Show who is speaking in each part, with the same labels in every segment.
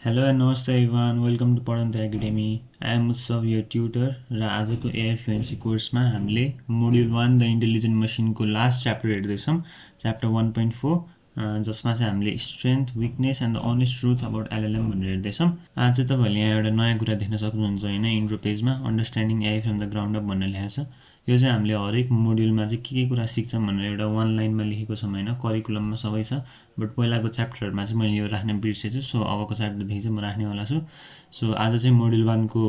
Speaker 1: Hello and नमस्ते everyone welcome to Padhant academy I am Utsav यो tutor र आजको एआई फ्लुएन्सी कोर्समा हामीले मोड्युल 1 द इन्टेलिजेन्ट मसिनको लास्ट च्याप्टर हेर्दैछौँ च्याप्टर 1.4 जसमा चाहिँ हामीले strength weakness and the honest truth about LLM भनेर हेर्दैछौँ। आज चाहिँ तपाईँहरूले यहाँ एउटा नयाँ कुरा देख्न सक्नुहुन्छ होइन, इन्ट्रो पेजमा understanding AI from the ground up भनेर लेखेको छ। यो चाहिँ हामीले हरेक मोड्युलमा चाहिँ के कुरा सिक्छौँ भनेर एउटा वान लाइनमा लेखेको छौँ होइन, करिकुलममा सबै छ। बट पहिलाको च्याप्टरहरूमा चाहिँ मैले यो राख्न बिर्सेछु, सो अबको च्याप्टरदेखि चाहिँ म राख्नेवाला छु। सो आज चाहिँ मोड्युल 1को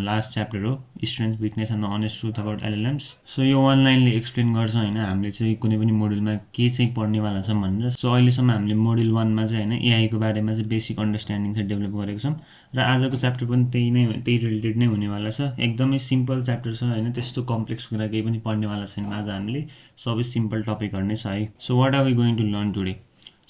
Speaker 1: लास्ट च्याप्टर हो, strength weakness and the honest truth about LLMs. So यो वान लाइनले एक्सप्लेन गर्छ होइन हामीले चाहिँ कुनै पनि मोड्युलमा के चाहिँ पढ्नेवाला छौँ भनेर। सो अहिलेसम्म हामीले मोड्युल 1मा चाहिँ होइन एआईको बारेमा चाहिँ बेसिक अन्डरस्ट्यान्डिङ चाहिँ डेभलप गरेको छौँ र आजको च्याप्टर पनि त्यही रिलेटेड नै हुनेवाला छ। एकदमै सिम्पल च्याप्टर छ होइन, त्यस्तो कम्प्लेक्स कुरा केही पनि पढ्नेवाला छैन आज हामीले, सबै सिम्पल टपिकहरू नै छ है। So what are we going to learn today?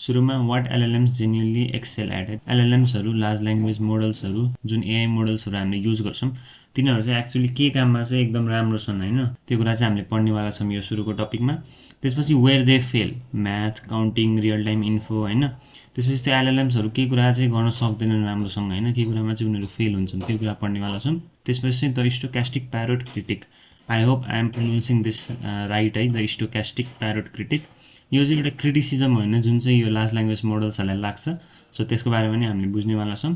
Speaker 1: सुरुमा what LLMs genuinely excel at एलएलएम्सहरू लार्ज ल्याङ्ग्वेज मोडल्सहरू जुन एआई मोडल्सहरू हामीले युज गर्छौँ तिनीहरू चाहिँ एक्चुअली के काममा चाहिँ एकदम राम्रो छन् होइन, त्यो कुरा चाहिँ हामीले पढ्नेवाला छौँ यो सुरुको टपिकमा। त्यसपछि where they fail, math counting real time info होइन। त्यसपछि त्यो एलएलएम्सहरू केही कुरा चाहिँ गर्न सक्दैनन् राम्रोसँग होइन, केही कुरामा चाहिँ उनीहरू फेल हुन्छन्, त्यो कुरा पढ्नेवाला छौँ। त्यसपछि चाहिँ the stochastic parrot critic, I hope I am pronouncing this right है, द स्टोक्यास्टिक प्यारोट क्रिटिक। यो चाहिँ एउटा क्रिटिसिजम होइन जुन चाहिँ यो लार्ज ल्याङ्ग्वेज मोडल्सहरूलाई लाग्छ, सो त्यसको बारेमा पनि हामीले बुझ्नेवाला छौँ।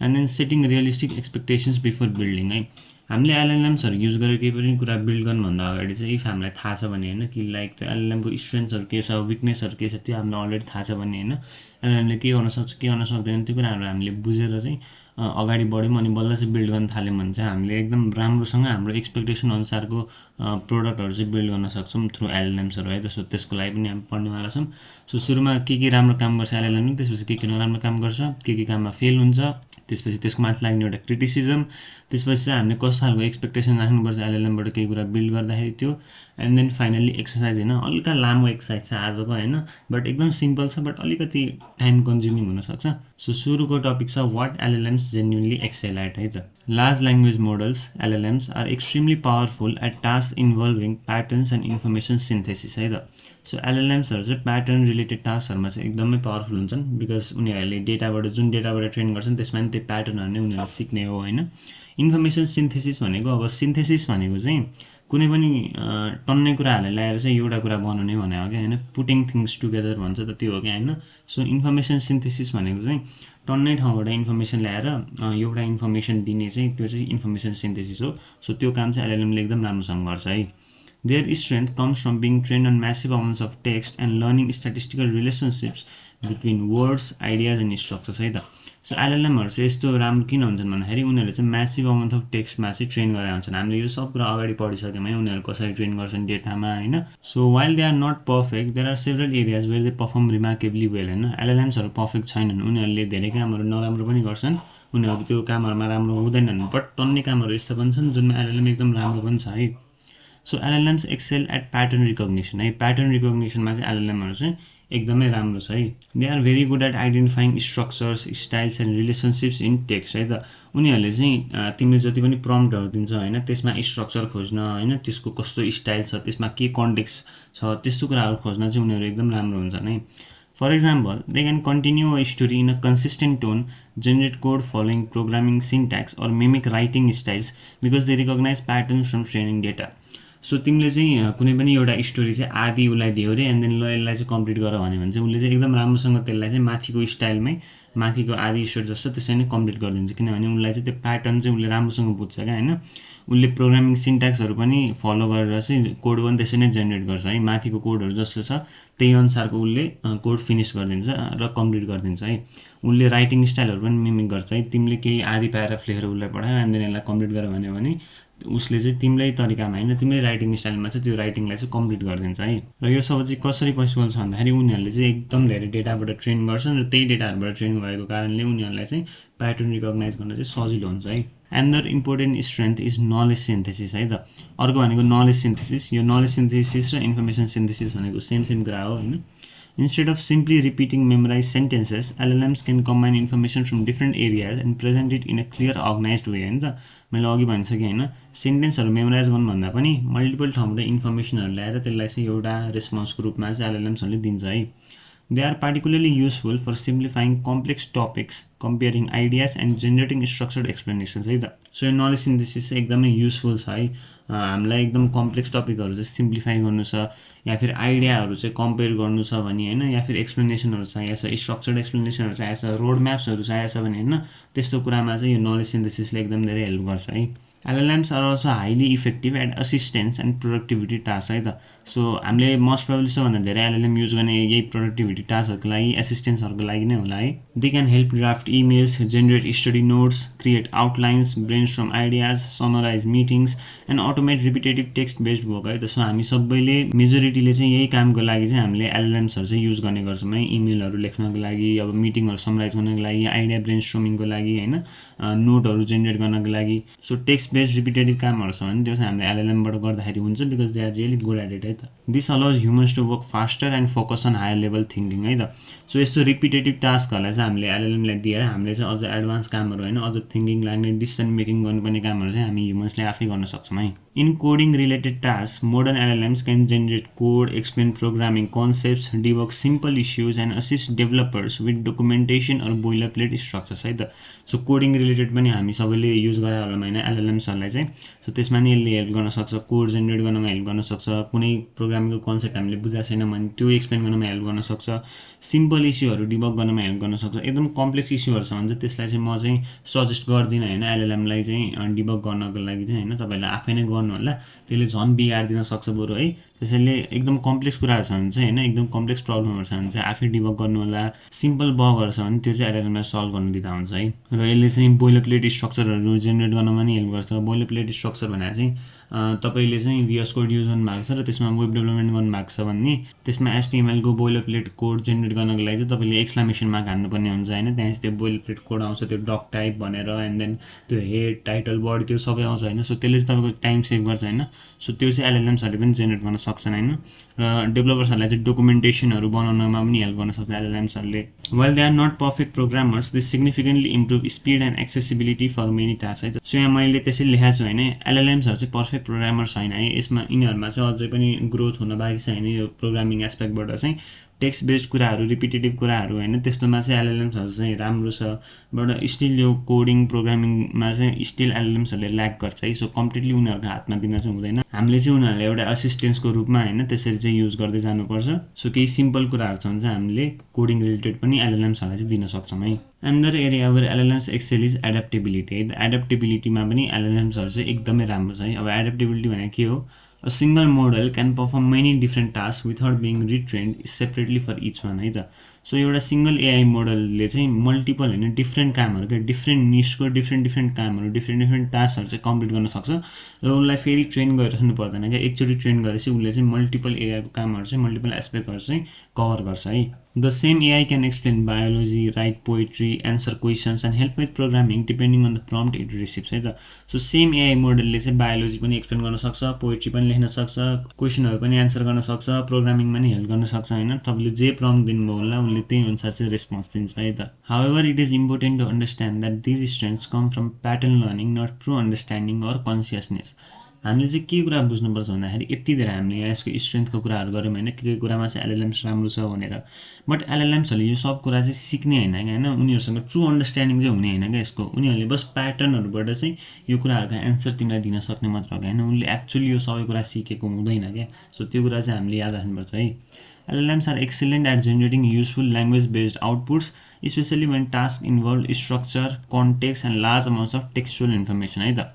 Speaker 1: And then setting realistic expectations before building है। हामीले एलएलएम्सहरू युज गरेर केही पनि कुरा बिल्ड गर्नुभन्दा अगाडि चाहिँ इफ हामीलाई थाहा छ भने होइन कि लाइक त्यो एलएलएमको स्ट्रेन्थ्सहरू के छ विकनेसहरू के छ त्यो हामीलाई अलरेडी थाहा छ भने होइन, एलएलएमले के गर्न सक्छ के गर्न सक्दैन त्यो कुराहरू हामीले बुझेर चाहिँ अगाडि बढ्यौँ अनि बल्ल चाहिँ बिल्ड गर्न थाल्यौँ भने चाहिँ हामीले एकदम राम्रोसँग हाम्रो एक्सपेक्टेसन अनुसारको प्रोडक्टहरू चाहिँ बिल्ड गर्न सक्छौँ थ्रु एलएलएम्सहरू है। सो त्यसको लागि पनि हामी पढ्नेवाला छौँ। सो सुरुमा के राम्रो काम गर्छ एलएलएमले, त्यसपछि के नराम्रो काम गर्छ, के काममा फेल हुन्छ, त्यसपछि त्यसको माथि लाग्ने एउटा क्रिटिसिजम, त्यसपछि चाहिँ हामीले कस्तो खालको एक्सपेक्टेसन राख्नुपर्छ एलएलएमबाट केही कुरा बिल्ड गर्दाखेरि त्यो। एन्ड देन फाइनल्ली एक्सर्साइज होइन, हल्का लामो एक्सर्साइज छ आजको होइन, बट एकदम सिम्पल छ बट अलिकति टाइम कन्ज्युमिङ हुनसक्छ। सो सुरुको टपिक छ what LLMs genuinely excel at है त। Large language models LLMs are extremely powerful at task involving patterns and information synthesis है त। सो एलएलएम्सहरू चाहिँ प्याटर्न रिलेटेड टास्कहरूमा चाहिँ एकदमै पावरफुल हुन्छन् बिकज उनीहरूले जुन डेटाबाट ट्रेन गर्छन् त्यसमा पनि त्यो प्याटर्नहरू नै उनीहरूले सिक्ने हो होइन। इन्फर्मेसन सिन्थेसिस भनेको अब सिन्थेसिस भनेको चाहिँ कुनै पनि टन्नै कुराहरूलाई ल्याएर चाहिँ एउटा कुरा बनाउने भने हो क्या होइन, पुटिङ थिङ्स टुगेदर भन्छ त त्यो हो क्या होइन। सो इन्फर्मेसन सिन्थेसिस भनेको चाहिँ टन्नै ठाउँबाट इन्फर्मेसन ल्याएर एउटा इन्फर्मेसन दिने चाहिँ त्यो चाहिँ इन्फर्मेसन सिन्थेसिस हो। सो त्यो काम चाहिँ एलएलएमले एकदम राम्रोसँग गर्छ है। Their strength comes from being trained on massive amounts of text and learning statistical relationships between words, ideas and structures है त। सो एलएलएमहरू चाहिँ यस्तो राम्रो किन हुन्छन् भन्दाखेरि उनीहरूले चाहिँ म्यासिभ अमाउन्ट अफ टेक्स्टमा चाहिँ ट्रेन गरेका हुन्छन्। हामीले यो सब कुरा अगाडि पढिसक्यौँ है, उनीहरू कसरी ट्रेन गर्छन् डेटामा होइन। So while they are not perfect there are several areas where they perform remarkably well होइन। एलएलएम्सहरू पर्फेक्ट छैनन्, उनीहरूले धेरै कामहरू नराम्रो पनि गर्छन्, उनीहरू त्यो कामहरूमा राम्रो हुँदैनन्, बट टन्नै कामहरू यस्तो पनि छन् जुनमा एलएलएम एकदम राम्रो पनि छ है। So LLMs excel at pattern recognition है, प्याटर्न रिकग्निसनमा चाहिँ एलएलएमहरू चाहिँ एकदमै राम्रो छ है। They are very good at identifying structures styles and relationships in text है त। उनीहरूले चाहिँ तिमीले जति पनि प्रम्प्टहरू दिन्छ होइन त्यसमा स्ट्रक्चर खोज्न होइन, त्यसको कस्तो स्टाइल छ, त्यसमा के कन्टेक्स्ट छ, त्यस्तो कुराहरू खोज्न चाहिँ उनीहरू एकदम राम्रो हुन्छन् है। For example, they can continue a story in a consistent tone, generate code following programming syntax or mimic writing styles because they recognize patterns from training data. So तिमीले चाहिँ कुनै पनि एउटा स्टोरी चाहिँ आदि उसलाई दियो अरे एन्ड देन ल यसलाई चाहिँ कम्प्लिट गर भन्यो भने चाहिँ उसले चाहिँ एकदम राम्रोसँग त्यसलाई चाहिँ माथिको स्टाइलमै माथिको आदि स्टोरी जस्तो त्यसरी नै कम्प्लिट गरिदिन्छ, किनभने उसलाई चाहिँ त्यो प्याटर्न चाहिँ उसले राम्रोसँग बुझ्छ क्या होइन। उसले प्रोग्रामिङ सिन्ट्याक्सहरू पनि फलो गरेर चाहिँ कोड पनि त्यसरी नै जेनेरेट गर्छ है, माथिको कोडहरू जस्तो छ त्यही अनुसारको उसले कोड फिनिस गरिदिन्छ र कम्प्लिट गरिदिन्छ है। उसले राइटिङ स्टाइलहरू पनि मिमिक गर्छ है, तिमीले केही आदि प्याराग्राफ लेखेर उसलाई पढायो एन्ड देन यसलाई कम्प्लिट गर भन्यो भने उसले चाहिँ तिम्रै तरिकामा होइन तिम्रै राइटिङ स्टाइलमा चाहिँ त्यो राइटिङलाई चाहिँ कम्प्लिट गरिदिन्छ है। र यो सब चाहिँ कसरी पोसिबल छ भन्दाखेरि उनीहरूले चाहिँ एकदम धेरै डेटाबाट ट्रेन गर्छन् र त्यही डेटाहरूबाट ट्रेन भएको कारणले उनीहरूलाई चाहिँ प्याटर्न रिकग्नाइज गर्न चाहिँ सजिलो हुन्छ है। Another important strength is knowledge synthesis है त। अर्को भनेको नलेज सिन्थेसिस, यो नलेज सिन्थेसिस र इन्फर्मेसन सिन्थेसिस भनेको सेम कुरा हो होइन। Instead of simply repeating memorized sentences, LLMs can combine information from different areas and present it in a clear, organized way हैन त। मैले अघि भनिसकेँ हैन, सेन्टेन्सहरू मेमोराइज गर्नुभन्दा पनि मल्टिपल ठाउँबाट इन्फर्मेसनहरू ल्याएर त्यसलाई चाहिँ एउटा रेस्पोन्सको रूपमा चाहिँ एलएलएम्सहरूले दिन्छ है। They are particularly useful for simplifying complex topics, comparing ideas and generating structured explanations है त. सो यो नलेज सिन्थेसिस चाहिँ एकदमै युजफुल छ है. हामीलाई एकदम कम्प्लेक्स टपिकहरू चाहिँ सिम्प्लिफाई गर्नु छ या फिर आइडियाहरू चाहिँ कम्पेयर गर्नु छ भने होइन, या फिर एक्सप्लेनेसनहरू चाहिएको छ, स्ट्रक्चर्ड एक्सप्लेनेसनहरू चाहिएको छ, रोड म्याप्सहरू चाहिएको छ भने होइन, त्यस्तो कुरामा चाहिँ यो नलेज सिन्थेसिसले एकदम धेरै हेल्प गर्छ है. LLMs are also highly effective at assistance and productivity tasks है त. सो हामीले मोस्ट प्रोबेबली सबभन्दा धेरै LLM युज गर्ने यही प्रोडक्टिभिटी टास्कहरूको लागि, एसिस्टेन्सहरूको लागि नै होला है. They can help draft emails, generate study notes, create outlines, brainstorm ideas, summarise meetings and automate repetitive text based work है त. सो हामी सबैले मेजोरिटीले चाहिँ यही कामको लागि चाहिँ हामीले LLMsहरू चाहिँ युज गर्ने गर्छौँ है. इमेलहरू लेख्नको लागि, अब मिटिङहरू समराइज गर्नको लागि, आइडिया ब्रेनस्टर्मिङको लागि होइन, नोटहरू जेनेरेट गर्नको लागि. सो टेक्स्ट बेस्ड रिपिटेटिभ कामहरू छ भने त्यो चाहिँ हामीले LLMबाट गर्दाखेरि हुन्छ, because they are really good at it है त. This allows humans to work faster and focus on higher level thinking है त. सो यस्तो रिपिटेटिभ टास्कहरूलाई चाहिँ हामीले LLMलाई दिएर हामीले चाहिँ अझ एडभान्स कामहरू होइन, अझ थिङ्किङ लाग्ने, डिसिसन मेकिङ गर्नुपर्ने कामहरू चाहिँ हामी ह्युमन्सले आफै गर्न सक्छौँ है. In coding related tasks, modern LLMs can generate code, explain programming concepts, debug simple issues and assist developers with documentation or boilerplate structures है त. सो कोडिङ रिलेटेड पनि हामी सबैले युज गरेर होला होइन LLMsहरूलाई चाहिँ. सो त्यसमा नि यसले हेल्प गर्न सक्छ, कोड जेनेरेट गर्नमा हेल्प गर्न सक्छ, कुनै प्रोग्रामिङको कन्सेप्ट हामीले बुझाएको छैन भने त्यो एक्सप्लेन गर्नमा हेल्प गर्न सक्छ, सिम्पल इस्युहरू डिबग गर्नमा हेल्प गर्न सक्छ. एकदम कम्प्लेक्स इस्युहरू छ भने चाहिँ त्यसलाई चाहिँ म चाहिँ सजेस्ट गर्दिनँ होइन LLMलाई चाहिँ डिबग गर्नको लागि चाहिँ होइन. तपाईँहरूले आफै नै गर्नु होला, त्यसले झन् बिगारिदिन सक्छ बरु है. त्यसैले एकदम कम्प्लेक्स कुराहरू छ भने चाहिँ होइन, एकदम कम्प्लेक्स प्रब्लमहरू छ भने चाहिँ आफै डिबग गर्नु होला. सिम्पल बगहरू छ भने त्यो चाहिँ LLMलाई सल्भ गर्नु दिँदा हुन्छ है. र यसले चाहिँ बोइलरप्लेट स्ट्रक्चरहरू जेनेरेट गर्नमा पनि हेल्प गर्छ. बोइलरप्लेट स्ट्रक्चर भनेर चाहिँ तपाईँले चाहिँ VS कोड युज गर्नुभएको छ र त्यसमा वेब डेभलपमेन्ट गर्नुभएको छ भने त्यसमा HTML को बोइलरप्लेट कोड जेनेरेट गर्नको लागि चाहिँ तपाईँले एक्सक्लामेसन मार्क हान्नुपर्ने हुन्छ होइन. त्यहाँ चाहिँ त्यो बोइलरप्लेट कोड आउँछ, त्यो डक टाइप भनेर, एन्ड देन त्यो हेड, टाइटल, बडी त्यो सबै आउँछ होइन. सो त्यसले चाहिँ तपाईँको टाइम सेभ गर्छ होइन. सो त्यो चाहिँ LLMsहरूले पनि जेनेरेट गर्न सक्छन् होइन. र डेभलपर्सहरूलाई चाहिँ डकुमेन्टेसनहरू बनाउनमा पनि हेल्प गर्न सक्छ LLMsहरूले. While they are not perfect programmers, they significantly improve speed and accessibility for many task है. सो यहाँ मैले त्यसै लेखाएको छु होइन, LLMsहरू चाहिँ पर्फेक्ट प्रोग्रामर छैन है. यसमा यिनीहरूमा चाहिँ अझै पनि ग्रोथ हुन बाँकी छ होइन. यो प्रोग्रामिङ एस्पेक्टबाट चाहिँ टेक्स्ट बेस्ड कुराहरू, रिपिटेटिभ कुराहरू होइन, त्यस्तोमा चाहिँ LLMsहरू चाहिँ राम्रो छ. बट स्टिल यो कोडिङ प्रोग्रामिङमा चाहिँ स्टिल LLMsहरूले ल्याक गर्छ है. सो कम्प्लिटली उनीहरूको हातमा दिन चाहिँ हुँदैन. हामीले चाहिँ उनीहरूलाई एउटा असिस्टेन्सको रूपमा होइन त्यसरी चाहिँ युज गर्दै जानुपर्छ. सो केही सिम्पल कुराहरू छ भने चाहिँ हामीले कोडिङ रिलेटेड पनि LLMsहरूलाई चाहिँ दिन सक्छौँ है. Another area where LLMs excel is adaptability है. एडाप्टेबिलिटीमा पनि LLMsहरू चाहिँ एकदमै राम्रो छ है. अब एडाप्टेबिलिटी भनेको के हो? A single model can perform many different tasks without being retrained separately for each one है त. सो एउटा सिङ्गल AI मोडलले चाहिँ मल्टिपल होइन, डिफ्रेन्ट कामहरू क्या, डिफ्रेन्ट निस्को डिफ्रेन्ट कामहरू, डिफ्रेन्ट टास्कहरू चाहिँ कम्प्लिट गर्न सक्छ र उसलाई फेरि ट्रेन गरिराख्नु पर्दैन क्या. एकचोटि ट्रेन गरेपछि उसले चाहिँ मल्टिपल एरियाको कामहरू चाहिँ, मल्टिपल एस्पेक्टहरू चाहिँ कभर गर्छ है. The same AI can explain biology, write poetry, answer questions and help with programming depending on the prompt it receives है त. सो सेम AI मोडलले चाहिँ बायोलोजी पनि एक्सप्लेन गर्न सक्छ, पोएट्री पनि लेख्न सक्छ, क्वेसनहरू पनि एन्सर गर्न सक्छ, प्रोग्रामिङ पनि हेल्प गर्न सक्छ होइन. तपाईँले जे प्रम्प्ट दिनुभयो होला उसले त्यही अनुसार चाहिँ रेस्पोन्स दिन्छ है त. However it is important to understand that these strengths come from pattern learning, not true understanding or consciousness. हामीले चाहिँ के कुरा बुझ्नुपर्छ भन्दाखेरि यति धेरै हामीले यहाँ यसको स्ट्रेन्थको कुराहरू गऱ्यौँ होइन, के कुरामा चाहिँ LLMs राम्रो छ भनेर. बट LLMsहरूले यो सब कुरा चाहिँ सिक्ने होइन क्या होइन, उनीहरूसँग ट्रु अन्डरस्ट्यान्डिङ चाहिँ हुने होइन क्या यसको. उनीहरूले बस प्याटर्नहरूबाट चाहिँ यो कुराहरूको एन्सर तिमीलाई दिन सक्ने मात्र हो क्या होइन. उनले एक्चुअली यो सबै कुरा सिकेको हुँदैन क्या. सो त्यो कुरा चाहिँ हामीले याद राख्नुपर्छ है. LLMs are excellent at generating useful language-based outputs, especially when tasks involve structure, context and large amounts of textual information है त.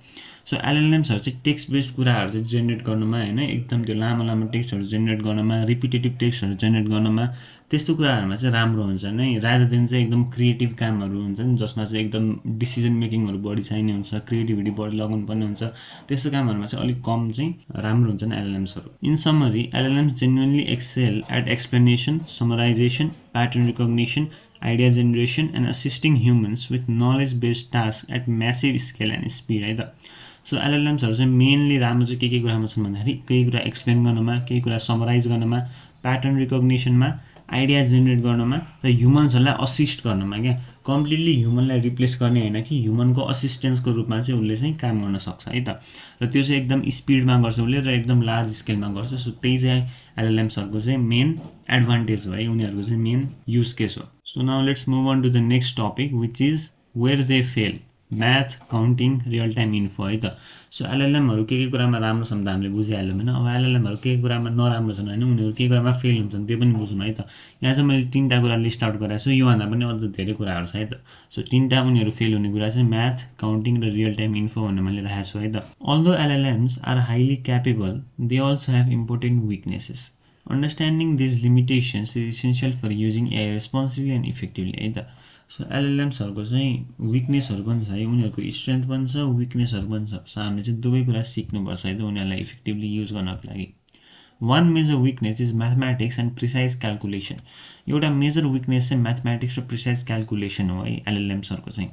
Speaker 1: सो LLMsहरू चाहिँ टेक्स्ट बेस्ड कुराहरू चाहिँ जेनेरेट गर्नुमा होइन, एकदम त्यो लामो टेक्स्टहरू जेनेरेट गर्नुमा, रिपिटेटिभ टेक्स्टहरू जेनेरेट गर्नुमा, त्यस्तो कुराहरूमा चाहिँ राम्रो हुन्छ नै. रादर देन चाहिँ एकदम क्रिएटिभ कामहरू हुन्छ नि जसमा चाहिँ एकदम डिसिजन मेकिङहरू बढी चाहिने हुन्छ, क्रिएटिभिटी बढी लगाउनु पर्ने हुन्छ, त्यस्तो कामहरूमा चाहिँ अलिक कम चाहिँ राम्रो हुन्छ नि LLMsहरू. In summary LLMs genuinely excel at explanation, summarization, pattern recognition, idea generation and assisting humans with knowledge based tasks at massive scale and speed है त. सो LLMsहरू चाहिँ मेनली राम्रो चाहिँ के कुरामा छन् भन्दाखेरि केही कुरा एक्सप्लेन गर्नुमा, केही कुरा समराइज गर्नुमा, प्याटर्न रिकग्निसनमा, आइडिया जेनेरेट गर्नुमा र ह्युमन्सहरूलाई असिस्ट गर्नुमा क्या. कम्प्लिटली ह्युमनलाई रिप्लेस गर्ने होइन कि ह्युमनको असिस्टेन्सको रूपमा चाहिँ उसले चाहिँ काम गर्न सक्छ है त। र त्यो चाहिँ एकदम स्पिडमा गर्छ उसले र एकदम लार्ज स्केलमा गर्छ। सो त्यही चाहिँ एलएलएम्सहरूको चाहिँ मेन एडभान्टेज हो है, उनीहरूको चाहिँ मेन युज केस हो। So now let's move on to the next topic which is where they fail, math, counting, real time info है त। सो एलएलएमहरू के कुरामा राम्रो छन् त हामीले बुझिहाल्यौँ होइन। अब एलएलएमहरू के कुरामा नराम्रो छन् होइन, उनीहरू के कुरामा फेल हुन्छन् त्यो पनि बुझौँ है त। यहाँ चाहिँ मैले 3टा कुरा लिस्ट आउट गराएको छु, योभन्दा पनि अझ धेरै कुराहरू छ है त। सो 3टा उनीहरू फेल हुने कुरा चाहिँ म्याथ, काउन्टिङ र रियल टाइम इन्फो भनेर मैले राखेको छु है त। Although LLMs are highly capable, they also have important weaknesses. Understanding these limitations is essential for using AI responsibly and effectively है त। सो एलएलएम्सहरूको चाहिँ विकनेसहरू पनि छ है, उनीहरूको स्ट्रेन्थ पनि छ, विकनेसहरू पनि छ। सो हामीले चाहिँ दुवै कुरा सिक्नुपर्छ है त उनीहरूलाई इफेक्टिभली युज गर्नको लागि। One major weakness is mathematics and precise calculation. एउटा मेजर विकनेस चाहिँ म्याथमेटिक्स र प्रिसाइज क्यालकुलेसन हो है एलएलएम्सहरूको चाहिँ।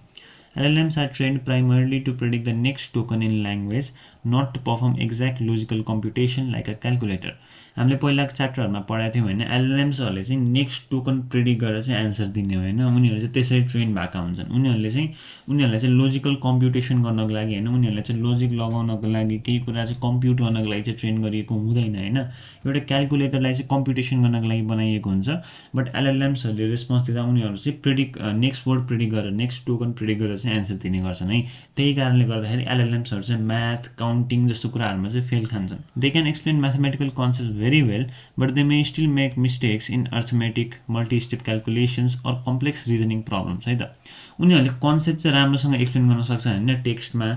Speaker 1: LLMs are trained primarily to predict the next token in language, not to perform exact logical computation like a calculator. हामीले पहिलाको च्याप्टरहरुमा पढाएको थियौँ हैन, LLMsहरूले चाहिँ नेक्स्ट टोकन प्रेडिक्ट गरेर चाहिँ आन्सर दिने हो हैन, उनीहरु चाहिँ त्यसरी ट्रेन भएका हुन्छन्। उनीहरुलाई चाहिँ लजिकल कम्प्युटेसन गर्नको लागि हैन, उनीहरुलाई चाहिँ लजिक लगाउनको लागि केही कुरा चाहिँ कम्प्युट गर्नको लागि चाहिँ ट्रेन गरिएको हुँदैन हैन। एउटा क्याल्कुलेटरलाई चाहिँ कम्प्युटेसन गर्नको लागि बनाइएको हुन्छ, बट LLMsहरूले रेस्पोन्स दिँदा उनीहरु चाहिँ प्रेडिक्ट नेक्स्ट वर्ड प्रेडिक्ट गरेर नेक्स्ट टोकन प्रेडिक्ट गरेर चाहिँ आन्सर दिने गर्छन् है। त्यही कारणले गर्दाखेरि LLMsहरू चाहिँ म्याथ, काउन्टिङ जस्तो कुराहरुमा चाहिँ फेल खान्छन्। They can explain mathematical concepts very well, but they may still make mistakes in arithmetic, multi-step calculations or complex reasoning problems है त। उनीहरूले कन्सेप्ट चाहिँ राम्रोसँग एक्सप्लेन गर्न सक्छ हैन टेक्स्टमा,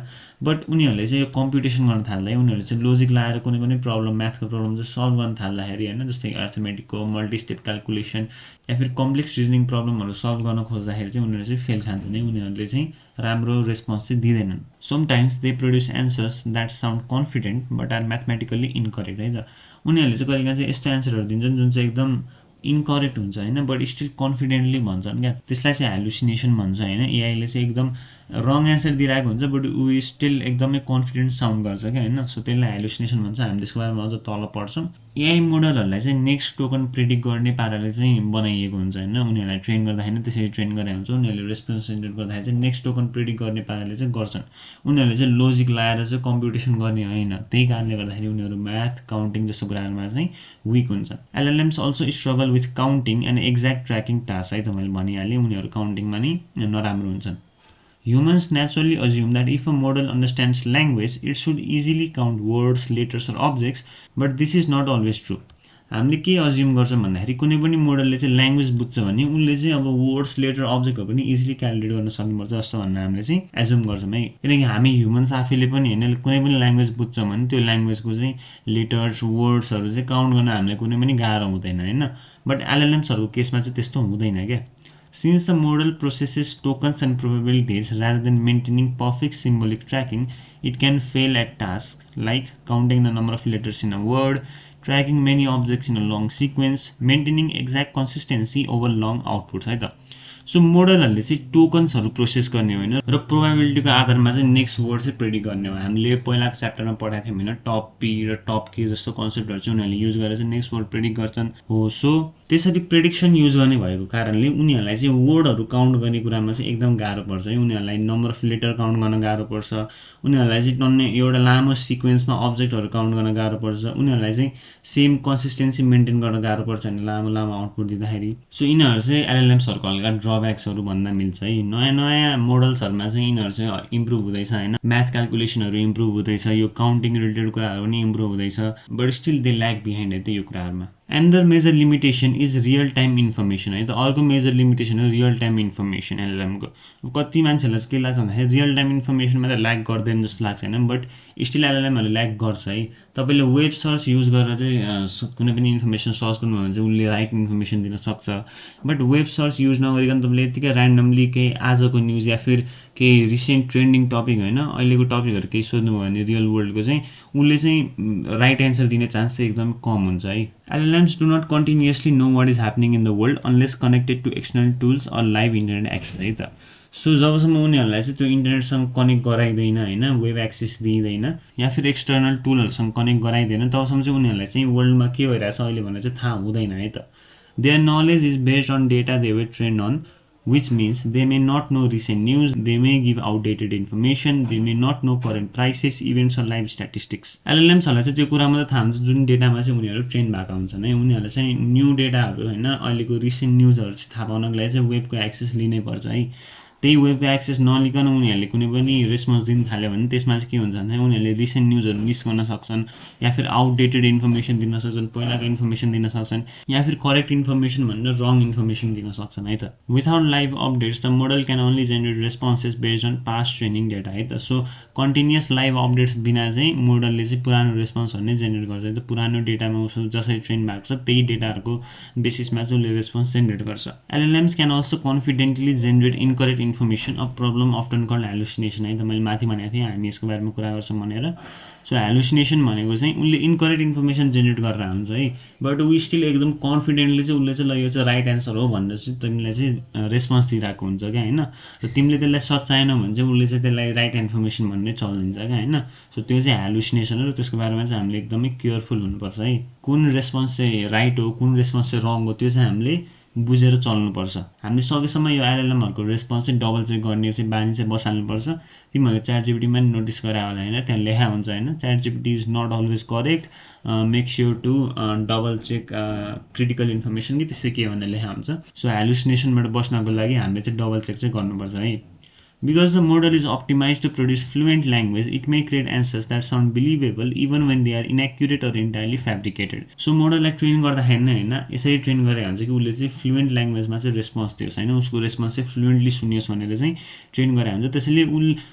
Speaker 1: बट उनीहरूले चाहिँ यो कम्प्युटेसन गर्न थाल्दा उनीहरूले चाहिँ लजिक लगाएर कुनै पनि प्रब्लम म्याथको प्रब्लम चाहिँ सल्भ गर्न थाल्दाखेरि हैन, जस्तै अर्थमेटिकको मल्टी स्टेप क्याल्कुलेसन या फिर कम्प्लेक्स रिजनिङ प्रब्लमहरू सल्भ गर्न खोज्दाखेरि चाहिँ उनीहरू चाहिँ फेल खान्छन् है, उनीहरूले चाहिँ राम्रो रेस्पोन्स चाहिँ दिँदैनन्। Sometimes they produce answers that sound confident but are mathematically incorrect है त। उनीहरूले चाहिँ कहिलेकाहीँ चाहिँ यस्तो एन्सरहरू दिन्छन् जुन चाहिँ एकदम इनकरेक्ट हुन्छ हैन, बट स्टिल कन्फिडेन्टली भन्छन् क्या, त्यसलाई चाहिँ हेलुसिनेसन भन्छ हैन। एआईले चाहिँ एकदम रङ एन्सर दिइरहेको हुन्छ बट ऊ स्टिल एकदमै कन्फिडेन्ट साउन्ड गर्छ क्या हैन, सो त्यसलाई हेलुसिनेसन भन्छ। हामी त्यसको बारेमा अझ तल पढ्छौँ। एआई मोडलहरूलाई चाहिँ नेक्स्ट टोकन प्रेडिक्ट गर्ने पाराले चाहिँ बनाइएको हुन्छ हैन, उनीहरूलाई ट्रेन गर्दा हैन त्यसरी ट्रेन गरे हुन्छ। उनीहरूले रेस्पोन्स जेनेरेट गर्दाखेरि चाहिँ नेक्स्ट टोकन प्रेडिक्ट गर्ने पाराले चाहिँ गर्छन्। उनीहरूले चाहिँ लजिक लगाएर चाहिँ कम्प्युटेसन गर्ने होइन, त्यही कारणले गर्दाखेरि उनीहरू म्याथ, काउन्टिङ जस्तो कुराहरुमा चाहिँ विक हुन्छन्। LLMs also struggle with counting and exact tracking task है त, मैले भनिहालेँ उनीहरू काउन्टिङमा नि नराम्रो हुन्छन्। Humans naturally assume that if a model understands language, it should easily count words, letters or objects, but this is not always true. हामीले के अज्युम गर्छौँ भन्दाखेरि कुनै पनि मोडलले चाहिँ ल्याङ्ग्वेज बुझ्छ भने उनले चाहिँ अब वर्ड्स, लेटर, अब्जेक्टहरू पनि इजिली क्याल्कुलेट गर्न सक्नुपर्छ जस्तो भनेर हामीले चाहिँ एज्युम गर्छौँ है। किनकि हामी ह्युमन्स आफैले पनि हैन कुनै पनि ल्याङ्ग्वेज बुझ्छ भने त्यो ल्याङ्ग्वेजको चाहिँ लेटर्स, वर्ड्सहरू चाहिँ काउन्ट गर्न हामीलाई कुनै पनि गाह्रो हुँदैन हैन, बट एलएलएम्सहरूको केसमा चाहिँ त्यस्तो हुँदैन क्या। Since the model processes tokens and probabilities rather than maintaining perfect symbolic tracking, it can fail at tasks like counting the number of letters in a word, tracking many objects in a long sequence, maintaining exact consistency over long outputs है त। So मोडलहरूले चाहिँ टोकन्सहरू process गर्ने होइन र प्रोबेबिलिटीको आधारमा चाहिँ next word चाहिँ predict गर्ने हो। हामीले पहिलाको च्याप्टरमा पढाएको थियौँ होइन, टप पी र टप के जस्तो कन्सेप्टहरू चाहिँ उनीहरूले युज गरेर चाहिँ नेक्स्ट वर्ड प्रेडिक्ट गर्छन् हो। सो त्यसरी प्रेडिक्सन युज गर्ने भएको कारणले उनीहरूलाई चाहिँ वर्डहरू काउन्ट गर्ने कुरामा चाहिँ एकदम गाह्रो पर्छ है। उनीहरूलाई नम्बर अफ लेटर काउन्ट गर्न गाह्रो पर्छ, उनीहरूलाई चाहिँ टन्ने एउटा लामो सिक्वेन्समा अब्जेक्टहरू काउन्ट गर्न गाह्रो पर्छ, उनीहरूलाई चाहिँ सेम कन्सिस्टेन्सी मेन्टेन गर्न गाह्रो पर्छ नि लामो लामो आउटपुट दिँदाखेरि। सो यिनीहरू चाहिँ एलएलएम्सहरूको हल्का ड्रब्याक्सहरू भन्दा मिल्छ है। नयाँ नयाँ मोडल्सहरूमा चाहिँ यिनीहरू चाहिँ इम्प्रुभ हुँदैछ होइन, म्याथ क्याल्कुलेसनहरू इम्प्रुभ हुँदैछ, यो काउन्टिङ रिलेटेड कुराहरू पनि इम्प्रुभ हुँदैछ, but still they lack behind है त यो कुराहरूमा। Another major limitation is real time information है त। अर्को मेजर लिमिटेसन हो रियल टाइम इन्फर्मेसन एलएलएमको। कति मान्छेहरूलाई चाहिँ के लाग्छ भन्दाखेरि रियल टाइम इन्फर्मेसनमा त ल्याक गर्दैन जस्तो लाग्छ होइन, बट स्टिल एलएलएमहरूले ल्याक गर्छ है। तपाईँले वेब सर्च युज गरेर चाहिँ कुनै पनि इन्फर्मेसन सर्च गर्नुभयो भने चाहिँ उसले राइट इन्फर्मेसन दिन सक्छ, बट वेब सर्च युज नगरिकन तपाईँले यतिकै ऱ्यान्डमली केही आजको न्युज या फिर केही रिसेन्ट ट्रेन्डिङ टपिक होइन अहिलेको टपिकहरू केही सोध्नुभयो भने रियल वर्ल्डको चाहिँ उसले चाहिँ राइट एन्सर दिने चान्स चाहिँ एकदम कम हुन्छ है। LLMs do not continuously know what is happening in the world unless connected to external tools or live internet access है त। सो जबसम्म उनीहरूलाई चाहिँ त्यो इन्टरनेटसँग कनेक्ट गराइँदैन होइन, वेब एक्सेस दिइँदैन या फिर एक्सटर्नल टुलहरूसँग कनेक्ट गराइँदैन तबसम्म चाहिँ उनीहरूलाई चाहिँ वर्ल्डमा के भइरहेछ अहिले भनेर चाहिँ थाहा हुँदैन है त। Their knowledge is based on data they were trained on which means they may not know recent news, they may give outdated information, they may not know current prices, events or live statistics. LLMs हरुलाई चाहिँ त्यो कुरा मात्र थाहा हुन्छ जुन डेटामा चाहिँ उनीहरु train भएका हुन्छन् है। उनीहरुले चाहिँ न्यू डेटाहरु हैन अहिलेको रिसेन्ट न्यूजहरु चाहिँ थाहा पाउनको लागि चाहिँ वेबको एक्सेस लिनै पर्छ है। त्यही वेबको एक्सेस नलिकन उनीहरुले कुनै पनि रेस्पोन्स दिन थाल्यो भने त्यसमा चाहिँ के हुन्छ भने उनीहरुले रिसेन्ट न्यूजहरु मिस गर्न सक्छन् या फिर आउटडेटेड इन्फर्मेसन दिन सक्छन्, पहिलाको इन्फर्मेसन दिन सक्छन् या फिर करेक्ट इन्फर्मेसन भनेर रङ इन्फर्मेसन दिन सक्छन् है त। Without live updates the model can only generate responses based on past training data है त। सो कन्टिन्युअस लाइभ अपडेट्स बिना चाहिँ मोडलले चाहिँ पुरानो रेस्पोन्सहरु नै जेनेरेट गर्छ है त। पुरानो डेटामा उसो जसरी ट्रेन भएको छ त्यही डेटाहरुको बेसिसमा चाहिँ उसले रेस्पोन्स जेनेरेट गर्छ। LLMs can also confidently generate incorrect information a problem often called hallucination है त। मैले माथि भनेको थिएँ हामी यसको बारेमा कुरा गर्छौँ भनेर। सो ह्यालुसिनेसन भनेको चाहिँ उनले इनकरेक्ट इन्फर्मेसन जेनेरेट गरेर हुन्छ है, बट ऊ स्टिल एकदम कन्फिडेन्टली चाहिँ उसले चाहिँ ल यो चाहिँ राइट एन्सर हो भनेर चाहिँ तिमीलाई चाहिँ रेस्पोन्स दिइरहेको हुन्छ क्या हैन। र तिमीले त्यसलाई सच्याएनौ भने चाहिँ उसले चाहिँ त्यसलाई राइट इन्फर्मेसन भन्ने चलिदिन्छ क्या हैन। सो त्यो चाहिँ ह्यालुसिनेसन हो र त्यसको बारेमा चाहिँ हामीले एकदमै केयरफुल हुनुपर्छ है। कुन रेस्पोन्स चाहिँ राइट हो कुन रेस्पोन्स चाहिँ रङ हो त्यो चाहिँ हामीले बुझेर चल्नुपर्छ। हामीले सकेसम्म यो LLM हरुको रेस्पोन्स चाहिँ डबल चेक गर्ने चाहिँ बानी चाहिँ बसाल्नुपर्छ। तिमीहरूले ChatGPT मा नि नोटिस गरे होला हैन, त्यहाँ लेखा हुन्छ हैन ChatGPT is not always correct, make sure to double check critical information कि त्यसै के भनेर लेखा हुन्छ। सो ह्यालुसिनेसनबाट बस्नको लागि हामीले चाहिँ डबल चेक चाहिँ गर्नुपर्छ है। Because the model is optimized to produce fluent language, it may create answers that sound believable even when they are inaccurate or entirely fabricated. So मोडललाई ट्रेन गर्दाखेरि नै हैन यसरी ट्रेन गरे हुन्छ कि उसले चाहिँ फ्लुएन्ट ल्याङ्ग्वेजमा चाहिँ रेस्पोन्स दियोस् हैन, उसको रेस्पोन्स चाहिँ फ्लुएन्टली सुनियोस् भनेर चाहिँ ट्रेन गरे हुन्छ। त्यसैले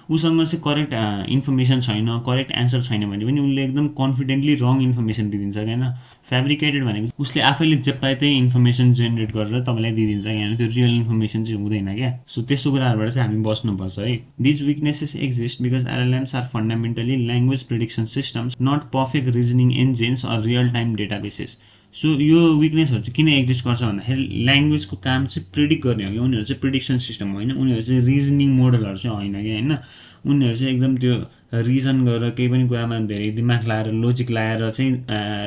Speaker 1: उसँग चाहिँ करेक्ट इन्फर्मेसन छैन, करेक्ट एन्सर छैन भने पनि उसले एकदम कन्फिडेन्टली रङ इन्फर्मेसन दिइदिन्छ हैन। फ्याब्रिकेटेड भनेको उसले आफैले जे पाए त्यही इन्फर्मेसन जेनेरेट गरेर तपाईलाई दिइदिन्छ हैन, त्यो रियल इन्फर्मेसन चाहिँ हुँदैन क्या। सो त्यस्तो कुराहरुबाट चाहिँ हामी बस्नुपर्छ है। These weaknesses exist because LLMs are fundamentally language prediction systems, not perfect reasoning engines or real-time databases. So यो विकनेसहरु चाहिँ किन एक्जिस्ट गर्छ भन्दाखेरि ल्याङ्ग्वेजको काम चाहिँ प्रेडिक्ट गर्ने हो कि उनीहरु चाहिँ प्रेडिक्सन सिस्टम होइन, उनीहरु चाहिँ रिजनिङ मोडलहरु चाहिँ होइन कि हैन। उनीहरु चाहिँ एकदम त्यो रिजन गरेर केही पनि कुरामा धेरै दिमाग लगाएर लोजिक लगाएर चाहिँ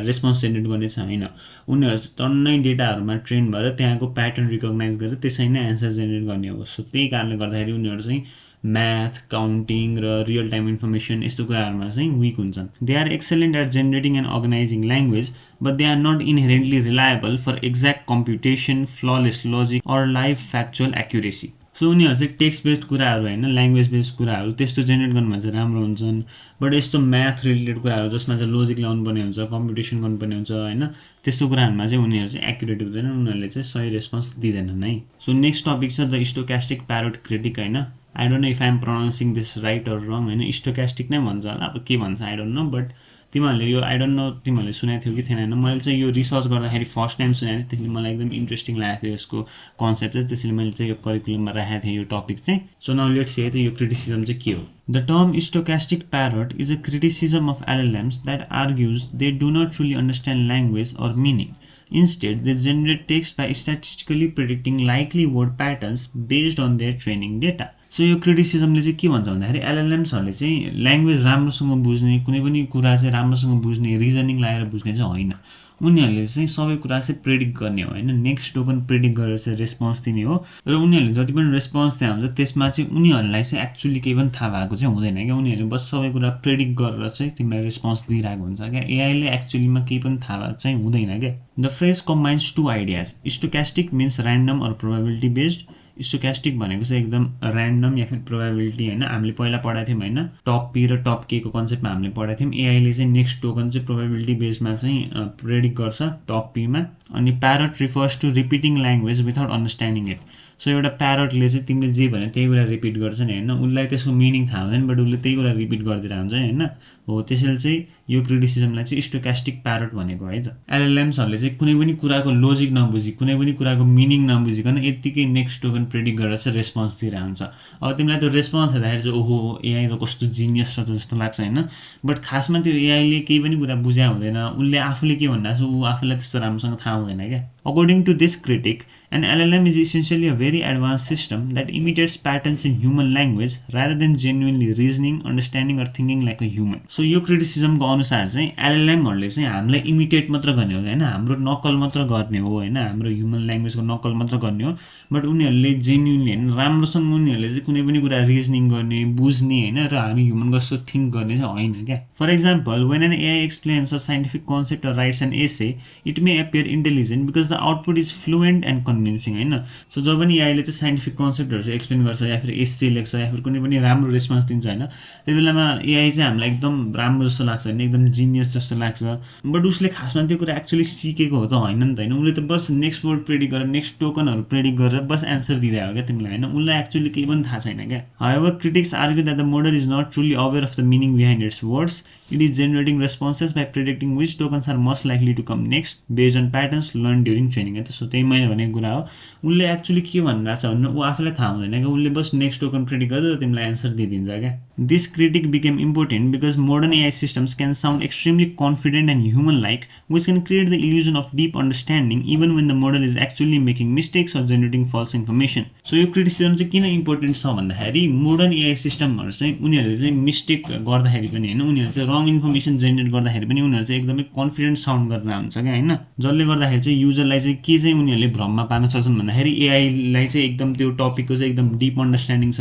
Speaker 1: रेस्पोन्स जेनेरेट गर्ने चाहिँ होइन। उनीहरु चाहिँ टन्नै डेटाहरुमा ट्रेन भएर त्यहाँको प्याटर्न रिकग्नाइज गरेर त्यसै नै एन्सर जेनेरेट गर्ने हो। सो त्यही कारणले गर्दाखेरि उनीहरु चाहिँ म्याथ, काउन्टिङ र रियल टाइम इन्फर्मेसन यस्तो कुराहरुमा चाहिँ विक हुन्छन्। They are excellent at generating and organising language, but they are not inherently reliable for exact computation, flawless logic or live factual accuracy. So उनीहरु चाहिँ टेक्स्ट बेस्ड कुराहरु हैन, language based कुराहरु त्यस्तो जेनेरेट गर्नुमा चाहिँ राम्रो हुन्छन्, बट यस्तो म्याथ रिलेटेड कुराहरु जसमा चाहिँ लोजिक लाउनु पर्ने हुन्छ, कम्प्युटेसन गर्नुपर्ने हुन्छ हैन, त्यस्तो कुराहरुमा चाहिँ उनीहरु चाहिँ एक्युरेट हुँदैनन्, उनीहरुले चाहिँ सही रेस्पोन्स दिँदैनन् है। सो नेक्स्ट टपिक छ द स्टोकास्टिक प्यारोट क्रिटिक हैन। I don't know if I am pronouncing this right or wrong हैन, स्टोकास्टिक नै भन्छ होला, अब के भन्छ I don't know, बट तिमीहरुले यो I don't know तिमीहरुले सुनेको थियौ कि थिएन हैन। मैले चाहिँ यो रिसर्च गर्दाखेरि फर्स्ट टाइम सुनेको थिएँ, त्यसले मलाई एकदम इन्ट्रेस्टिङ लागेको थियो यसको कन्सेप्ट चाहिँ, त्यसैले मैले चाहिँ यो करिकुलममा राखेको थिएँ यो टपिक चाहिँ। सो नाउ लेट्स सी यो क्रिटिसिजम चाहिँ के हो। The term stochastic parrot is a criticism of LLMs that argues they do not truly understand language or meaning. Instead, they generate text by statistically predicting likely word patterns based on their training data. So यो क्रिटिसिजमले चाहिँ के भन्छ भन्दाखेरि LLMsहरुले चाहिँ language राम्रोसँग बुझ्ने, कुनै पनि कुरा चाहिँ राम्रोसँग बुझ्ने, रिजनिङ लगाएर बुझ्ने चाहिँ होइन। उनीहरुले चाहिँ सबै कुरा चाहिँ प्रेडिक्ट गर्ने हो हैन, नेक्स्ट टोकन प्रेडिक्ट गरेर चाहिँ रेस्पोन्स दिने हो र उनीहरुले जति पनि रेस्पोन्स त्यहाँ हुन्छ त्यसमा चाहिँ उनीहरुलाई चाहिँ एक्चुअली केही पनि थाहा भएको चाहिँ हुँदैन क्या। उनीहरुले बस सबै कुरा प्रेडिक्ट गरेर चाहिँ तिमीलाई रेस्पोन्स दिइरहेको हुन्छ क्या। एआईले एक्चुअलीमा केही पनि थाहा भएको चाहिँ हुँदैन क्या। The phrase combines two ideas. Stochastic means random or probability based. Stochastic भनेको चाहिँ एकदम र्यान्डम या फिर प्रोबेबिलिटी हैन। हामीले पहिला पढाएको थियौं हैन, टप पी र टप के को कन्सेप्टमा हामीले पढाएको थियौं। एआईले चाहिँ नेक्स्ट टोकन चाहिँ प्रोबेबिलिटी बेसमा चाहिँ प्रेडिक्ट गर्छ टप पी मा। अनि parrot refers to repeating language without understanding it. So एउटा प्यारोटले चाहिँ तिमीले जे भन्यो त्यही कुरा रिपिट गर्छ नि हैन, उलाई त्यसको मिनिङ थाहा हुँदैन बट उसले त्यही कुरा रिपिट गरिदिरहेको हुन्छ हैन। हो त्यसैले चाहिँ यो क्रिटिसिजमलाई चाहिँ स्टोकास्टिक प्यारोट भनेको है त। एलएलएम्सहरुले चाहिँ कुनै पनि कुराको लोजिक नबुझी, कुनै पनि कुराको मिनिङ नबुझिकन यतिकै नेक्स्ट टोकन प्रेडिक्ट गरेर चाहिँ रेस्पोन्स दिइरहेको हुन्छ। अब तिमीलाई त्यो रेस्पोन्स हेर्दाखेरि चाहिँ ओहो एआई त कस्तो जिनियस छ जस्तो लाग्छ हैन, बट खासमा त्यो एआईले केही पनि कुरा बुझ्या हुँदैन। उनले आफूले के भन्दा छ उ आफूलाई त्यस्तो राम्रोसँग थाहा हुँदैन क्या। According to this critic, an LLM is essentially a very advanced system that imitates patterns in human language rather than genuinely reasoning, understanding or thinking like a human. So यो क्रिटिसिजमको अनुसार चाहिँ एलएलएमहरुले चाहिँ हामीलाई इमिटेट मात्र गर्ने हो हैन, हाम्रो नकल मात्र गर्ने हो हैन, हाम्रो ह्युमन ल्याङ्ग्वेजको नकल मात्र गर्ने हो, बट उनीहरुले जेन्युइनली हैन राम्रोसँग उनीहरुले चाहिँ कुनै पनि कुरा रिजनिङ गर्ने, बुझ्ने हैन र हामी ह्युमन जस्तो थिंक गर्ने चाहिँ हैन क्या. For example, when an AI explains a scientific concept or writes an essay, it may appear intelligent because the output is fluent and convincing हैन. सो जब पनि AI ले चाहिँ साइन्टिफिक कन्सेप्टहरु चाहिँ एक्सप्लेन गर्छ या फिर एसे लेख्छ या फिर कुनै पनि राम्रो रेस्पोन्स दिन्छ हैन, त्यसबेलामा AI चाहिँ हामीलाई एकदम राम्रो जस्तो लाग्छ हैन, एकदम जिनियस जस्तो लाग्छ, बट उसले खासमा त्यो कुरा एक्चुअली सिकेको हो त हैन नि त हैन. उसले त बस नेक्स्ट वर्ड प्रेडिक्ट गरेर नेक्स्ट टोकनहरु प्रेडिक्ट गरेर बस एन्सर दिइरहेको हो क्या तिमीलाई हैन, उसलाई एक्चुअली केही पनि थाहा छैन क्या. However, critics argue that the model is not truly aware of the meaning behind its words. It is generating responses by predicting which tokens are most likely to come next based on patterns learned during training. So त्यही मैले भनेको कुरा हो, उसले actually के भनिरहेछ भन्ने उ आफैलाई थाहा हुँदैन क्या, उसले बस नेक्स्ट टोकन प्रेडिक्ट गर्छ तिमीलाई एन्सर दिइदिन्छ क्या. This critic became important because modern AI systems can sound extremely confident and human-like, which can create the illusion of deep understanding even when the model is actually making mistakes or generating false information. So यो criticism चाहिँ किन important छ भन्दाखेरि modern AI सिस्टमहरु चाहिँ उनीहरुले चाहिँ mistake गर्दाखेरि पनि हैन, उनीहरु चाहिँ रङ इन्फर्मेसन जेनेरेट गर्दाखेरि पनि उनीहरु चाहिँ एकदमै कन्फिडेन्ट साउन्ड गरेर हुन्छ के हैन, जसले गर्दाखेरि चाहिँ युजरलाई चाहिँ के चाहिँ उनीहरुले भ्रममा पार्न सक्छन् भन्दाखेरि एआई लाई चाहिँ एकदम त्यो टपिकको चाहिँ एकदम डीप अन्डरस्ट्यान्डिङ छ,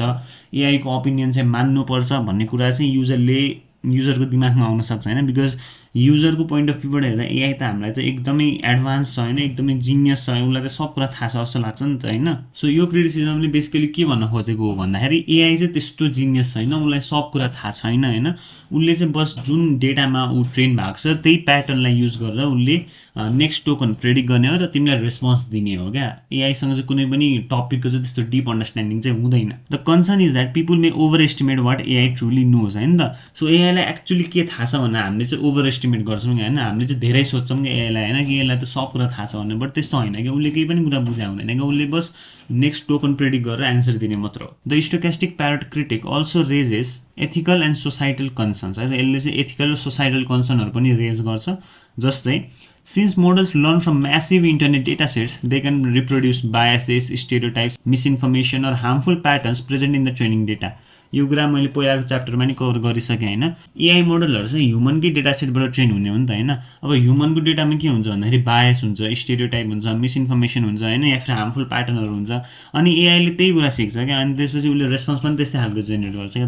Speaker 1: एआई को ओपिनियन चाहिँ मान्नु पर्छ भन्ने कुरा चाहिँ युजरको दिमागमा आउन सक्छ हैन, बिकज युजरको पोइन्ट अफ भ्यूबाट हेर्दा एआई त हामीलाई त एकदमै एडभान्स छ हैन, एकदमै जिनियस छ, उलाई त सब कुरा थाहा छ जस्तो लाग्छ नि त हैन. सो यो क्रिटिसिजमले बेसिकली के भन्न खोजेको हो भन्दाखेरि एआई चाहिँ त्यस्तो जिनियस छैन, उलाई सब कुरा थाहा छैन हैन, उले चाहिँ बस जुन डेटामा उ ट्रेन भएको छ त्यही प्याटर्नलाई युज गरेर उले नेक्स्ट टोकन प्रेडिक्ट गर्ने हो र तिमीलाई रेस्पोन्स दिने हो क्या. एआई सँग चाहिँ कुनै पनि टपिकको चाहिँ त्यस्तो डीप अन्डरस्ट्यान्डिङ चाहिँ हुँदैन. The concern is that people may overestimate what AI truly knows हैन त. सो एआई लाई एक्चुअली के थाहा छ भन्ने हामीले चाहिँ ओभर एस्टिमेट गर्छौं कि हैन, हामीले चाहिँ धेरै सोच्छौं कि एआई लाई हैन कि एआई लाई त सब कुरा थाहा छ भन्ने, बट त्यस्तो हैन कि, उले केही पनि कुरा बुझे हुँदैन कि, उले बस नेक्स्ट टोकन प्रेडिक्ट गरेर एन्सर दिने मात्र हो. The stochastic parrot critic also raises ethical and societal concerns है, यसले चाहिँ एथिकल र सोसाइटल कन्सर्नहरु पनि रेज गर्छ. जस्तै since models learn from massive internet datasets, they can reproduce biases, stereotypes, misinformation or harmful patterns present in the training data. यो कुरा मैले पहिलाको च्याप्टरमा नि कभर गरिसके हैन. एआई मोडलहरु चाहिँ ह्युमनकै डेटा सेटबाट ट्रेन हुने हो नि त हैन. अब ह्युमनको डेटामा के हुन्छ भन्दाखेरि बायस हुन्छ, स्टेरियोटाइप हुन्छ, मिसइन्फर्मेसन हुन्छ हैन, या फिर हार्मफुल प्याटर्नहरु हुन्छ, अनि एआई ले त्यही कुरा सिक्छ के, अनि त्यसपछि उले रेस्पोन्स पनि त्यस्तै खालको जेनेरेट गर्छ के.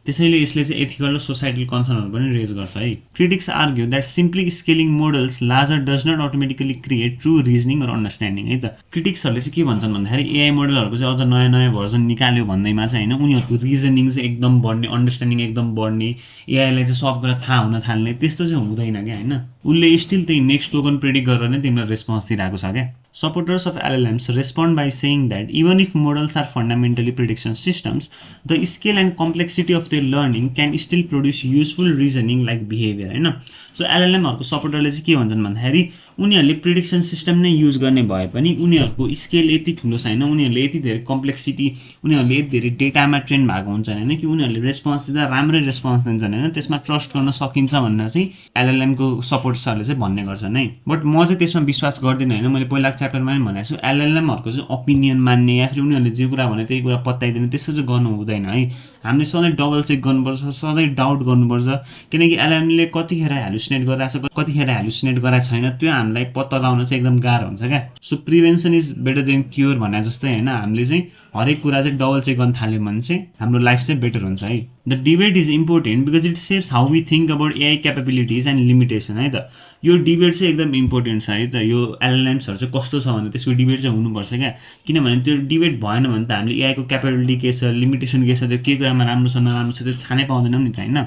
Speaker 1: त्यसैले यसले चाहिँ एथिकल र सोसाइटल कन्सर्नहरु पनि रेज गर्छ है. Critics argue that simply scaling models larger does not automatically create true reasoning र अन्डरस्ट्यान्डिङ है त. क्रिटिक्सहरुले चाहिँ के भन्छन् भन्दाखेरि एआई मोडलहरुको चाहिँ अझ नयाँ भर्जन निकाल्यो भन्दैमा चाहिँ हैन, उनीहरुको रिजनिङ चाहिँ एकदम बढ्ने, अन्डरस्ट्यान्डिङ एकदम बढ्ने, एआई लाई चाहिँ सब कुरा थाहा हुन थाल्ने, त्यस्तो चाहिँ हुँदैन के हैन. उले स्टिल त्यही नेक्स्ट टोकन प्रेडिक्ट गरेर नै तिमीलाई रेस्पोन्स दिइराको छ के. Supporters of LLMs respond by saying that even if models are fundamentally prediction systems, the scale and complexity of their learning can still produce useful reasoning like behavior हैन. So LLM हरुको सपोर्टरले चाहिँ के भन्छन् भन्दाखेरि उनीहरुले prediction system नै use गर्ने भए पनि उनीहरुको स्केल यति ठुलो छैन, उनीहरुले यति धेरै कम्प्लेक्सिटी, उनीहरुले यति धेरै डेटामा ट्रेन भएको हुन्छ हैन कि उनीहरुले रेस्पोन्स दिँदा राम्रै रेस्पोन्स दिन्छन् हैन, त्यसमा ट्रस्ट गर्न सकिन्छ भनेर चाहिँ एलएलएम को सपोर्टर्सहरुले चाहिँ भन्ने गर्छन् है. बट म चाहिँ त्यसमा विश्वास गर्दिन हैन. मैले पहिलाको च्याप्टरमा पनि भनेको छु, एलएलएम हरुको चाहिँ ओपिनियन मान्ने या फिर उनीहरुले जे कुरा भने त्यही कुरा पत्याइदिने त्यस्तो चाहिँ गर्नु हुँदैन है. हामीले सधैँ डबल चेक गर्नुपर्छ, सधैँ डाउट गर्नुपर्छ, किनकि एलएलएम ले कतिखेर ह्यालुसिनेट गरिरहेछ, कतिखेर ह्यालुसिनेट गरेको छैन, त्यो हामीलाई पत्ता लगाउन चाहिँ एकदम गाह्रो हुन्छ क्या. So prevention is better than cure भने जस्तै हैन, हामीले चाहिँ हरेक कुरा चाहिँ डबल चेक गर्न थाल्यो भने चाहिँ हाम्रो लाइफ चाहिँ बेटर हुन्छ है. The debate is important because it shapes how we think about AI capabilities and limitation है त. यो डिबेट चाहिँ एकदम इम्पोर्टेन्ट छ है त. यो एलएलएम्सहरु चाहिँ कस्तो छ भने त्यसको डिबेट चाहिँ हुनुपर्छ क्या, किनभने त्यो डिबेट भएन भने त हामीले एआई को क्यापेबिलिटी के छ, लिमिटेसन के छ, त्यो के कुरामा राम्रो छ नराम्रो छ त्यो थाहा नै पाउँदैनौँ नि त हैन.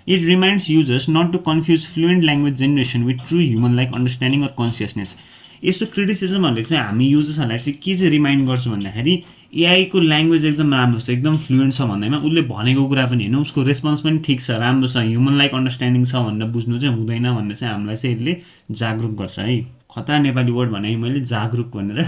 Speaker 1: It reminds users not to confuse fluent language generation with true human-like understanding or consciousness. यस्तो क्रिटिसिजमहरुले चाहिँ हामी युजर्सहरुलाई चाहिँ के चाहिँ रिमाइन्ड गर्छ भन्दाखेरि एआई को ल्याङ्ग्वेज एकदम राम्रो छ, एकदम फ्लुएन्ट छ भन्दैमा उसले भनेको कुरा पनि हैन, उसको रेस्पोन्स पनि ठीक छ, राम्रो छ, ह्युमन लाइक अन्डरस्ट्यान्डिङ छ भनेर बुझ्नु चाहिँ हुँदैन भन्ने चाहिँ हामीलाई चाहिँ यसले जागरुक गर्छ है. खतरा नेपाली वर्ड भने मैले जागरुक भनेर.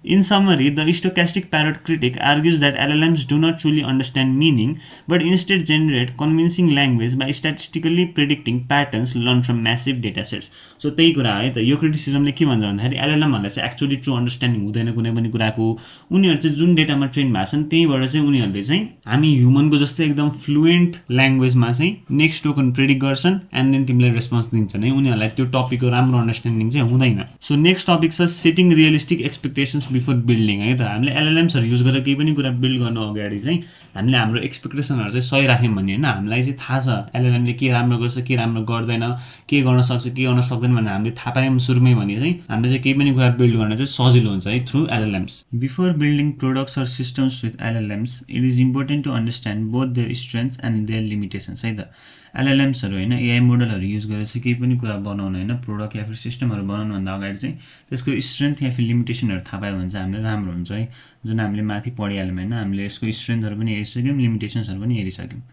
Speaker 1: In summary, the stochastic parrot critic argues that LLMs do not truly understand meaning, but instead generate convincing language by statistically predicting patterns learned from massive datasets. So त्यही कुरा है त, यो क्रिटिसिजमले के भन्छ भन्दाखेरि एलएलएमहरूलाई चाहिँ एक्चुअली ट्रु अन्डरस्ट्यान्डिङ हुँदैन कुनै पनि कुराको। उनीहरू चाहिँ जुन डेटामा ट्रेन भएको छन् त्यहीबाट चाहिँ उनीहरूले चाहिँ हामी ह्युमनको जस्तै एकदम फ्लुएन्ट ल्याङ्ग्वेजमा चाहिँ नेक्स्ट टोकन प्रेडिक्ट गर्छन् एन्ड देन तिमीलाई रेस्पोन्स दिन्छन् है। उनीहरूलाई त्यो टपिकको राम्रो अन्डरस्ट्यान्डिङ चाहिँ हुँदैन। सो नेक्स्ट टपिक छ setting realistic expectations before building है त। हामीले एलएलएम्सहरू युज गरेर केही पनि कुरा बिल्ड गर्नु अगाडि चाहिँ हामीले हाम्रो एक्सपेक्टेसनहरू चाहिँ सही राख्यौँ भने होइन, हामीलाई चाहिँ थाहा छ एलएलएमले के राम्रो गर्छ के राम्रो गर्दैन, के गर्न सक्छ के गर्न सक्दैन भनेर हामीले थाहा पायौँ सुरुमै भने चाहिँ हामीले चाहिँ केही पनि कुरा बिल्ड गर्न चाहिँ सजिलो हुन्छ है through LLMs. Before building products or systems with LLMs it is important to understand both their strengths and their limitations है त। एलएलएम्सहरू होइन एआई मोडलहरू युज गरेर चाहिँ केही पनि कुरा बनाउनु होइन, प्रोडक्ट या फिर सिस्टमहरू बनाउनुभन्दा अगाडि चाहिँ त्यसको स्ट्रेन्थ या फिर लिमिटेसनहरू थाहा पायो भने चाहिँ हामीले राम्रो हुन्छ है। जुन हामीले माथि पढिहाल्यौँ होइन, हामीले यसको स्ट्रेन्थहरू पनि हेरिसक्यौँ, लिमिटेसन्सहरू पनि हेरिसक्यौँ।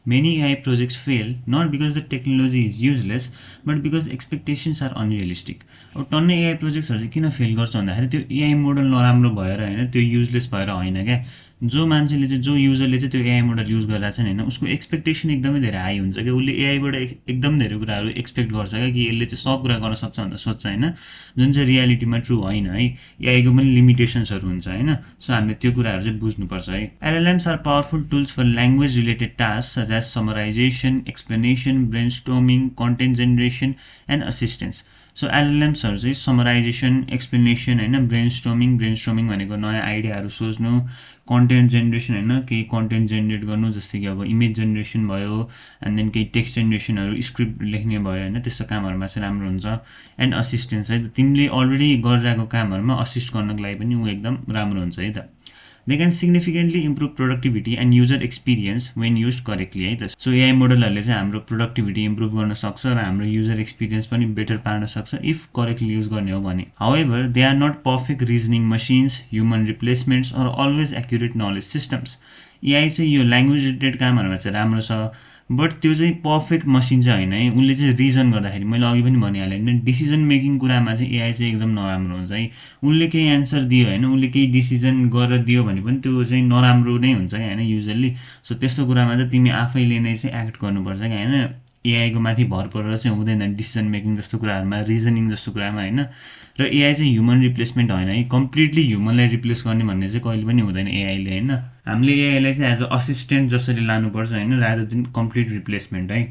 Speaker 1: Many AI projects fail not because the technology is useless but because expectations are unrealistic. अब टन्नै एआई प्रोजेक्ट्सहरू चाहिँ किन फेल गर्छ भन्दाखेरि त्यो एआई मोडल नराम्रो भएर होइन, त्यो युजलेस भएर होइन क्या। जो मान्छेले चाहिँ जो युजरले चाहिँ त्यो एआई मोडल युज गरिरहेको छ होइन, उसको एक्सपेक्टेसन एकदमै धेरै हाई हुन्छ क्या। उसले एआईबाट एकदम धेरै कुराहरू एक्सपेक्ट गर्छ क्या कि यसले चाहिँ सब कुरा गर्न सक्छ भनेर सोच्छ होइन, जुन चाहिँ रियालिटीमा ट्रु होइन है। एआईको पनि लिमिटेसन्सहरू हुन्छ होइन। सो हामीले त्यो कुराहरू चाहिँ बुझ्नुपर्छ है। LLMs are powerful tools for language related task such as summarisation, explanation, brainstorming, content generation and assistance. So एलएलएम्सहरू चाहिँ समराइजेसन, एक्सप्लेनेसन होइन, ब्रेनस्टर्मिङ भनेको नयाँ आइडियाहरू सोच्नु, कन्टेन्ट जेनेरेसन होइन केही कन्टेन्ट जेनेरेट गर्नु जस्तै कि अब इमेज जेनेरेसन भयो, एन्ड देन केही टेक्स्ट जेनेरेसनहरू स्क्रिप्ट लेख्ने भयो होइन, त्यस्तो कामहरूमा चाहिँ राम्रो हुन्छ। एन्ड असिस्टेन्स है त, तिमीले अलरेडी गरिरहेको कामहरूमा असिस्ट गर्नको लागि पनि ऊ एकदम राम्रो हुन्छ है त। They can significantly improve productivity and user experience when used correctly है त। सो एआई मोडलहरूले चाहिँ हाम्रो प्रोडक्टिभिटी इम्प्रुभ गर्न सक्छ र हाम्रो युजर एक्सपिरियन्स पनि बेटर पार्न सक्छ इफ करेक्टली युज गर्ने हो भने। However they are not perfect reasoning machines, human replacements or always accurate knowledge systems. AI चाहिँ यो ल्याङ्ग्वेज रिलेटेड कामहरूमा चाहिँ राम्रो छ, बट त्यो चाहिँ पर्फेक्ट मसिन चाहिँ होइन है। उनले चाहिँ रिजन गर्दाखेरि मैले अघि पनि भनिहालेँ होइन, डिसिजन मेकिङ कुरामा चाहिँ एआई चाहिँ एकदम नराम्रो हुन्छ है। उनले केही एन्सर दियो होइन, उनले केही डिसिजन गरेर दियो भने पनि त्यो चाहिँ नराम्रो नै हुन्छ क्या होइन युजली। सो त्यस्तो कुरामा चाहिँ तिमी आफैले नै चाहिँ एक्ट गर्नुपर्छ क्या होइन। एआईको माथि भर परेर चाहिँ हुँदैन डिसिजन मेकिङ जस्तो कुराहरूमा, रिजनिङ जस्तो कुरामा होइन। र एआई चाहिँ ह्युमन रिप्लेसमेन्ट होइन है, कम्प्लिटली ह्युमनलाई रिप्लेस गर्ने भन्ने चाहिँ कहिले पनि हुँदैन एआईले होइन। हामीले एआईलाई चाहिँ एज अ असिस्टेन्ट जसरी लानुपर्छ होइन, रादर देन कम्प्लिट रिप्लेसमेन्ट है।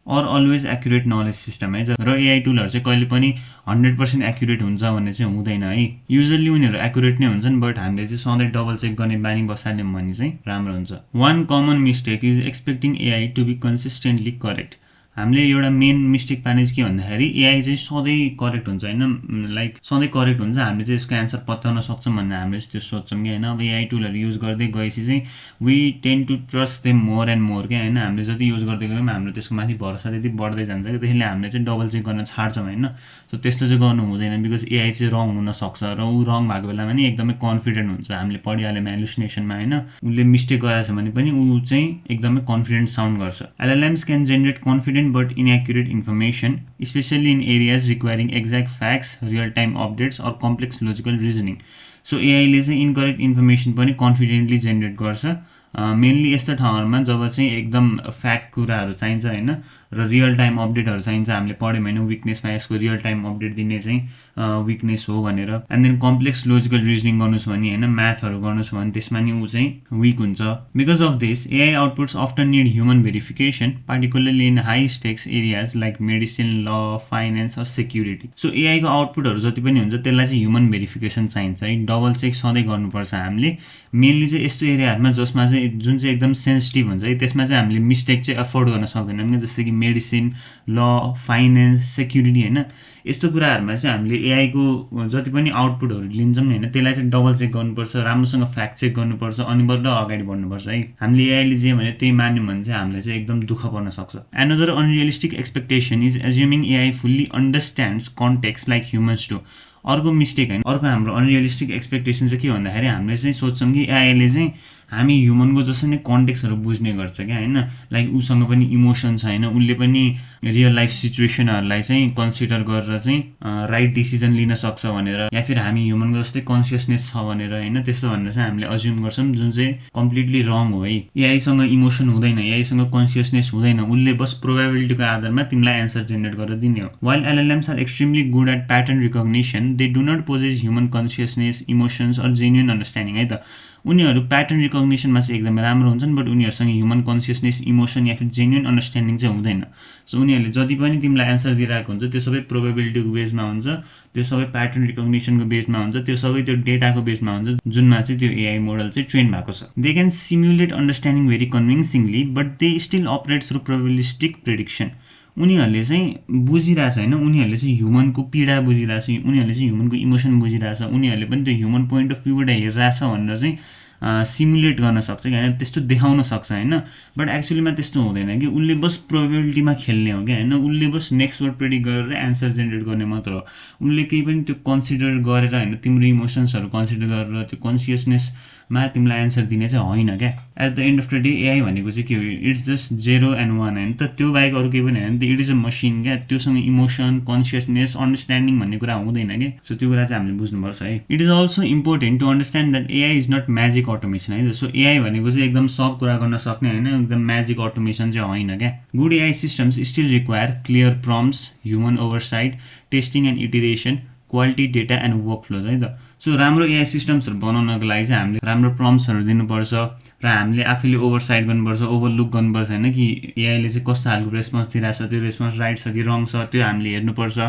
Speaker 1: और अलवेज एक्युरेट नलेज सिस्टम है। र एआई टुलहरू चाहिँ कहिले पनि 100% एक्युरेट हुन्छ भन्ने चाहिँ हुँदैन है। युजली उनीहरू एक्युरेट नै हुन्छन्, बट हामीले चाहिँ सधैँ डबल चेक गर्ने बानी बसाल्यौँ भने चाहिँ राम्रो हुन्छ। One common mistake is expecting AI to be consistently correct. हामीले एउटा मेन मिस्टेक पार्ने चाहिँ के भन्दाखेरि एआई चाहिँ सधैँ करेक्ट हुन्छ होइन, लाइक सधैँ करेक्ट हुन्छ, हामीले चाहिँ यसको एन्सर पत्याउन सक्छौँ भन्ने हामीले त्यो सोच्छौँ कि होइन। अब एआई टुलहरू युज गर्दै गएपछि चाहिँ we tend to trust them more and more क्या होइन। हामीले जति युज गर्दै गयौँ हाम्रो त्यसको माथि भरोसा त्यति बढ्दै जान्छ कि, त्यसैले हामीले चाहिँ डबल चेक गर्न छाड्छौँ होइन। सो त्यस्तो चाहिँ गर्नु हुँदैन, बिकज एआई चाहिँ रङ हुनसक्छ र ऊ रङ भएको बेलामा नि एकदमै कन्फिडेन्ट हुन्छ। हामीले पढिहाल्यौँ हेलुसिनेसनमा होइन, उसले मिस्टेक गरेको छ भने पनि ऊ चाहिँ एकदमै कन्फिडेन्ट साउन्ड गर्छ। LLMs can generate confident but inaccurate information, especially in areas requiring exact facts, real-time updates or complex logical reasoning. So AI ले चाहिँ इनकरेक्ट इन्फर्मेसन पनि कन्फिडेन्टली जेनेरेट गर्छ, मेनली यस्तो ठाउँहरूमा जब चाहिँ एकदम फ्याक्ट कुराहरू चाहिन्छ होइन, र रियल टाइम अपडेटहरू चाहिन्छ। हामीले पढ्यौँ होइन विकनेसमा यसको रियल टाइम अपडेट दिने चाहिँ विकनेस हो भनेर। And then complex logical reasoning गर्नु छ भने होइन, म्याथहरू गर्नु छ भने त्यसमा नि ऊ चाहिँ विक हुन्छ। Because of this AI outputs often need human verification, particularly in high stakes areas like medicine, ल, फाइनेन्स अर सेक्युरिटी। सो एआईको आउटपुटहरू जति पनि हुन्छ त्यसलाई चाहिँ ह्युमन भेरिफिकेसन चाहिन्छ है, डबल चेक सधैँ गर्नुपर्छ हामीले। मेनली चाहिँ यस्तो एरियाहरूमा जसमा चाहिँ जुन चाहिँ एकदम सेन्सिटिभ हुन्छ है, त्यसमा चाहिँ हामीले मिस्टेक चाहिँ अफोर्ड गर्न सक्दैनौँ कि, जस्तै कि मेडिसिन, ल, फाइनेन्स, सेक्युरिटी होइन। यस्तो कुराहरूमा चाहिँ हामीले एआईको जति पनि आउटपुटहरू लिन्छौँ नि होइन, त्यसलाई चाहिँ डबल चेक गर्नुपर्छ, राम्रोसँग फ्याक्ट चेक गर्नुपर्छ, अनि बल्ल अगाडि बढ्नुपर्छ है। हामीले एआईले जे भने त्यही मान्यौँ भने चाहिँ हामीलाई चाहिँ एकदम दुःख पर्न सक्छ। Another unrealistic expectation is assuming AI fully understands context like humans do. अर्को मिस्टेक हैन, अर्को हाम्रो अनरियलिस्टिक एक्सपेक्टेसन चाहिँ के भन्दाखेरि हामीले चाहिँ सोच्छौँ कि एआईले चाहिँ हामी ह्युमनको जसरी नै कन्टेक्स्टहरू बुझ्ने गर्छ क्या हैन, लाइक उसँग पनि इमोसन छैन, उसले पनि रियल लाइफ सिचुएसनहरूलाई चाहिँ कन्सिडर गरेर चाहिँ राइट डिसिजन लिन सक्छ भनेर, या फिर हामी ह्युमनको जस्तै कन्सियसनेस छ भनेर हैन, त्यस्तो भनेर चाहिँ हामीले अज्युम गर्छौँ, जुन चाहिँ कम्प्लिटली रङ हो है। एआईसँग इमोसन हुँदैन, एआईसँग कन्सियसनेस हुँदैन, उसले बस प्रोबेबिलिटीको आधारमा तिमीलाई एन्सर जेनेरेट गरेर दिने हो। While LLMs are extremely good at pattern recognition, they do not possess human consciousness, emotions or genuine understanding है त। उनीहरू प्याटर्न रिकग्निसनमा चाहिँ एकदमै राम्रो हुन्छन्, बट उनीहरूसँग ह्युमन कन्सियसनेस, इमोसन या फिर जेन्युन अन्डरस्ट्यान्डिङ चाहिँ हुँदैन। सो उनीहरूले जति पनि तिमीलाई एन्सर दिइरहेको हुन्छ त्यो सबै प्रोबेबिलिटीको बेसमा हुन्छ, त्यो सबै प्याटर्न रिकग्निसनको बेसमा हुन्छ, त्यो सबै त्यो डेटाको बेसमा हुन्छ जुनमा चाहिँ त्यो एआई मोडल चाहिँ ट्रेन भएको छ। They can simulate understanding very convincingly, but they still operate through probabilistic prediction. उनीहरूले चाहिँ बुझिरहेछ होइन, उनीहरूले चाहिँ ह्युमनको पीडा बुझिरहेछ, उनीहरूले चाहिँ ह्युमनको इमोसन बुझिरहेछ, उनीहरूले पनि त्यो ह्युमन पोइन्ट अफ भ्यूबाट हेरिरहेछ भनेर चाहिँ सिमुलेट गर्न सक्छ कि होइन, त्यस्तो देखाउन सक्छ होइन, बट एक्चुअलीमा त्यस्तो हुँदैन कि उसले बस प्रोबेबिलिटीमा खेल्ने हो क्या होइन, उसले बस नेक्स्ट वर्ड प्रेडिक्ट गरेर एन्सर जेनेरेट गर्ने मात्र हो। उसले केही पनि त्यो कन्सिडर गरेर होइन, तिम्रो इमोसन्सहरू कन्सिडर गरेर त्यो कन्सियसनेसमा तिमीलाई एन्सर दिने चाहिँ होइन क्या। At the end of the day AI भनेको चाहिँ के हो, इट्स जस्ट 0 and 1 होइन त, त्यो बाहेक अरू केही पनि होइन, इट इज अ मसिन क्या, त्योसँग इमोसन, कन्सियसनेस, अन्डरस्ट्यान्डिङ भन्ने कुरा हुँदैन कि। सो त्यो कुरा चाहिँ हामीले बुझ्नुपर्छ है। It is also important to understand that AI is not magic automation है। सो एआई भनेको चाहिँ एकदम सब कुरा गर्न सक्ने होइन, एकदम म्याजिक अटोमेसन चाहिँ होइन क्या। Good AI systems still require clear prompts, human oversight, testing and iteration, quality data and work flows है त। सो राम्रो एआई सिस्टम्सहरू बनाउनको लागि चाहिँ हामीले राम्रो प्रम्प्ट्सहरू दिनुपर्छ र हामीले आफैले ओभरसाइट गर्नुपर्छ, ओभरलुक गर्नुपर्छ होइन, कि एआईले चाहिँ कस्तो खालको रेस्पोन्स दिइरहेछ, त्यो रेस्पोन्स राइट छ कि रङ छ, त्यो हामीले हेर्नुपर्छ।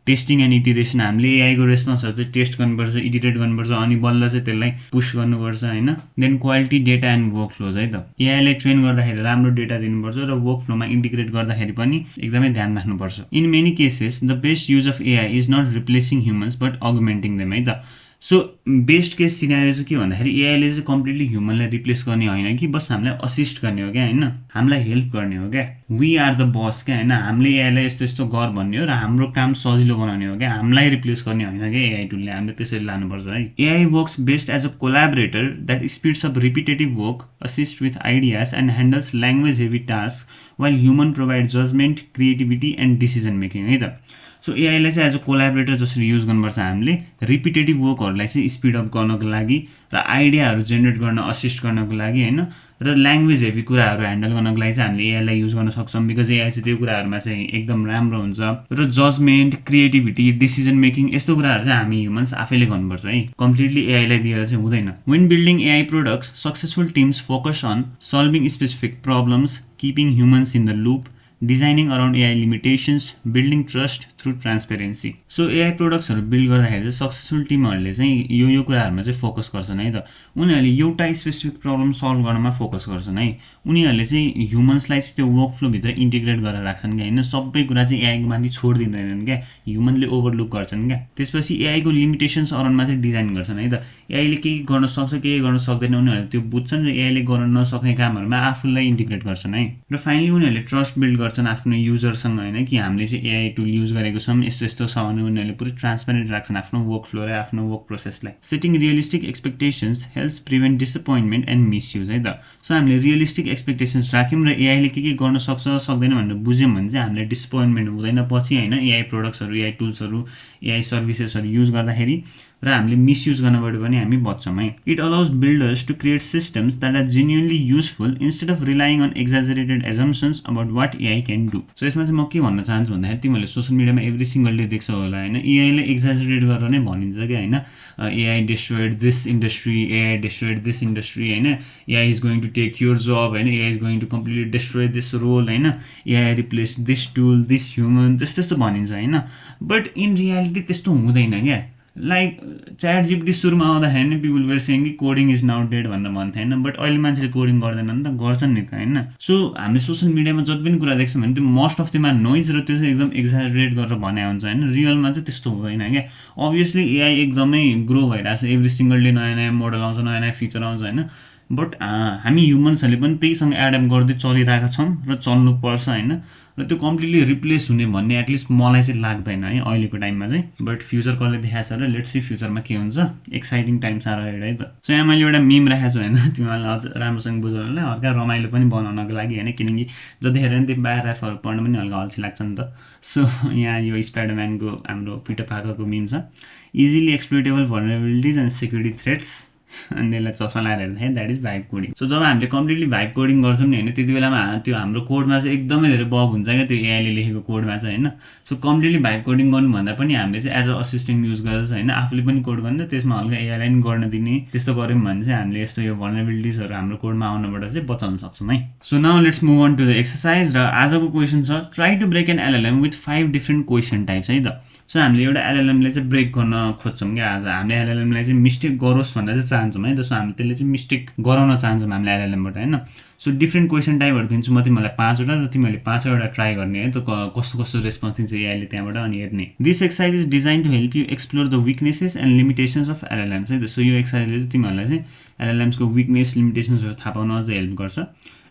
Speaker 1: टेस्टिङ एन्ड इटिरेसन, हामीले एआईको रेस्पोन्सहरू चाहिँ टेस्ट गर्नुपर्छ, इडिटेट गर्नुपर्छ, अनि बल्ल चाहिँ त्यसलाई पुस गर्नुपर्छ होइन। Then quality data and work flows है त। एआईलाई ट्रेन गर्दाखेरि राम्रो डेटा दिनुपर्छ र वर्क फ्लोमा इन्टिग्रेट गर्दाखेरि पनि एकदमै ध्यान राख्नुपर्छ। In many cases the best use of AI is not replacing humans but augmenting them है त। सो बेस्ट केस सिनारियो चाहिँ के भन्दाखेरि एआईले चाहिँ कम्प्लिटली ह्युमनलाई रिप्लेस गर्ने होइन कि, बस हामीलाई असिस्ट गर्ने हो क्या होइन, हामीलाई हेल्प गर्ने हो क्या। वी आर द बस क्या होइन, हामीले एआईलाई यस्तो यस्तो गर भन्ने हो र हाम्रो काम सजिलो बनाउने हो क्या, हामीलाई रिप्लेस गर्ने होइन क्या एआई टुलले, हामीले त्यसरी लानुपर्छ है। AI works best as a collaborator that speeds up repetitive work, assist with ideas and handles language heavy task, while human provide judgment, creativity and decision making है त। सो एआईलाई चाहिँ एज अ कोलाबोरेटर जसरी use गर्नुपर्छ हामीले, repetitive वर्कहरूलाई चाहिँ speed up गर्नको लागि र आइडियाहरू जेनेरेट गर्न असिस्ट गर्नको लागि होइन, र ल्याङ्ग्वेज हेभी कुराहरू ह्यान्डल गर्नको लागि चाहिँ हामीले एआईलाई युज गर्न सक्छौँ, बिकज एआई चाहिँ त्यो कुराहरूमा चाहिँ एकदम राम्रो हुन्छ। र जजमेन्ट, क्रिएटिभिटी, डिसिजन मेकिङ यस्तो कुराहरू चाहिँ हामी ह्युमन्स आफैले गर्नुपर्छ है, कम्प्लिटली एआईलाई दिएर चाहिँ हुँदैन। When building AI products, successful teams focus on solving specific problems, keeping humans in the loop, designing around AI limitations, building trust through transparency. So AI प्रोडक्ट्सहरू बिल्ड गर्दाखेरि चाहिँ सक्सेसफुल टिमहरूले चाहिँ यो कुराहरूमा चाहिँ फोकस गर्छन् है त। उनीहरूले एउटा स्पेसिफिक प्रब्लम सल्भ गर्नमा फोकस गर्छन् है, उनीहरूले चाहिँ ह्युमन्सलाई चाहिँ त्यो वर्क फ्लोभित्र इन्टिग्रेट गरेर राख्छन् क्या होइन, सबै कुरा चाहिँ एआईको माथि छोडिदिँदैनन् क्या, ह्युमनले ओभरलुक गर्छन् क्या। त्यसपछि एआईको लिमिटेसन्स अराउन्डमा चाहिँ डिजाइन गर्छन् है त। एआईले के गर्न सक्छ, के गर्न सक्दैन उनीहरूले त्यो बुझ्छन् र एआईले गर्न नसक्ने कामहरूमा आफूलाई इन्टिग्रेट गर्छन् है। र फाइनली उनीहरूले ट्रस्ट बिल्ड गर्छन् आफ्नो युजरसँग होइन, कि हामीले चाहिँ एआई टुल युज गरेको छौँ, यस्तो यस्तो छ भने उनीहरूले पुरै ट्रान्सपेरेन्ट राख्छन् आफ्नो वर्क फ्लो र आफ्नो वर्क प्रोसेसलाई। Setting realistic expectations helps prevent disappointment and misuse है त। सो हामीले रियलिस्टिक एक्सपेक्टेसन्स राख्यौँ र एआईले के गर्न सक्छ सक्दैन भनेर बुझ्यौँ भने चाहिँ हामीलाई डिसपोइन्टमेन्ट हुँदैन पछि होइन, एआई प्रोडक्ट्सहरू, एआई टुल्सहरू, एआई सर्भिसेसहरू युज गर्दाखेरि, र हामीले मिसयुज गर्नबाट पनि हामी बच्छौँ है। It allows builders to create systems that are genuinely useful instead of relying on exaggerated assumptions about what AI can do. So यसमा चाहिँ म के भन्न चाहन्छु भन्दाखेरि तिमीहरूले सोसियल मिडियामा एभ्री सिङ्गल डे देख्छौ होला होइन, एआईले एक्जाजरेट गरेर नै भनिन्छ क्या होइन, AI destroyed this industry, AI destroyed this industry होइन, AI is going to take your job होइन, AI is going to completely destroy this role होइन, AI replace this tool, this human, त्यस्तो त्यस्तो भनिन्छ होइन। बट इन रियालिटी त्यस्तो हुँदैन क्या। लाइक च्याट जिपिटी सुरुमा आउँदाखेरि नै पिपुल वेयर सेइङ कि कोडिङ इज नाउ डेड भनेर भन्थे होइन, बट अहिले मान्छेले कोडिङ गर्दैन नि त, गर्छन् नि त होइन। सो हामीले सोसियल मिडियामा जति पनि कुरा देख्छौँ भने त्यो मोस्ट अफ देमा नोइज र त्यो चाहिँ एकदम एक्जाजरेट गरेर भने हुन्छ होइन, रियलमा चाहिँ त्यस्तो हुँदैन क्या। अभियसली एआई एकदमै ग्रो भइरहेछ, एभ्री सिङ्गल डे नयाँ नयाँ मोडल आउँछ, नयाँ नयाँ फिचर आउँछ होइन, बट हामी ह्युमन्सहरूले पनि त्यहीसँग एडप्ट गर्दै चलिरहेका छौँ र चल्नुपर्छ होइन, र त्यो कम्प्लिटली रिप्लेस हुने भन्ने एटलिस्ट मलाई चाहिँ लाग्दैन है अहिलेको टाइममा चाहिँ। बट फ्युचर कसले देखाएको छ र लेट्स सी फ्युचरमा के हुन्छ, एक्साइटिङ टाइम्स आर अहेड है त। सो यहाँ मैले एउटा मिम राखेको छु होइन, तिमीहरूलाई अझ राम्रोसँग बुझाउनलाई हल्का रमाइलो पनि बनाउनको लागि होइन, किनकि जतिखेर नि त्यो प्याराग्राफहरू पढ्नु पनि हल्का अल्छी लाग्छ नि त। सो यहाँ यो स्पाइडरम्यानको हाम्रो पिटर पार्करको मिम छ, easily exploitable vulnerabilities and security threats, अनि त्यसलाई चस्मा लगाएर हेर्दाखेरि that is vibe coding. So जब हामीले कम्प्लिटली भाइब कोडिङ गर्छौँ नि होइन, त्यति बेलामा त्यो हाम्रो कोडमा चाहिँ एकदमै धेरै बग हुन्छ क्या त्यो एआईले लेखेको कोडमा चाहिँ होइन। सो कम्प्लिटली भाइब कोडिङ गर्नुभन्दा पनि हामीले चाहिँ एज अ असिस्टेन्ट युज गरेर चाहिँ होइन, आफूले पनि कोड गर्ने, त्यसमा हल्का एआईलाई पनि गर्न दिने, त्यस्तो गऱ्यौँ भने चाहिँ हामीले यस्तो यो भल्नरेबिलिटिजहरू हाम्रो कोडमा आउनबाट चाहिँ बचाउन सक्छौँ है। So now let's move on to the exercise. र आजको क्वेसन छ, try to break an LLM with 5 different question types है त। सो हामीले एउटा एलएलएमलाई चाहिँ ब्रेक गर्न खोज्छौँ क्या आज। हामीले एलएलएमलाई चाहिँ मिस्टेक गरोस् भनेर चाहिँ चाहन्छौँ है त। सो हामीले त्यसले चाहिँ मिस्टेक गराउन चाहन्छौँ हामीले एलएलएमबाट होइन। सो डिफ्रेन्ट क्वेसन टाइपहरू दिन्छु म तिमीलाई 5वटा, र तिमीहरूले 5वटा ट्राई गर्ने है त, कस्तो कस्तो रेस्पोन्स दिन्छ एआईले त्यहाँबाट अनि हेर्ने। This exercise is design to help you explore the weaknesses and limitations of LLMs है त। सो यो एक्सर्साइजले चाहिँ तिमीहरूलाई चाहिँ एलएलएम्सको विकनेस लिमिटेसन्सहरू थाहा पाउन अझ हेल्प गर्छ।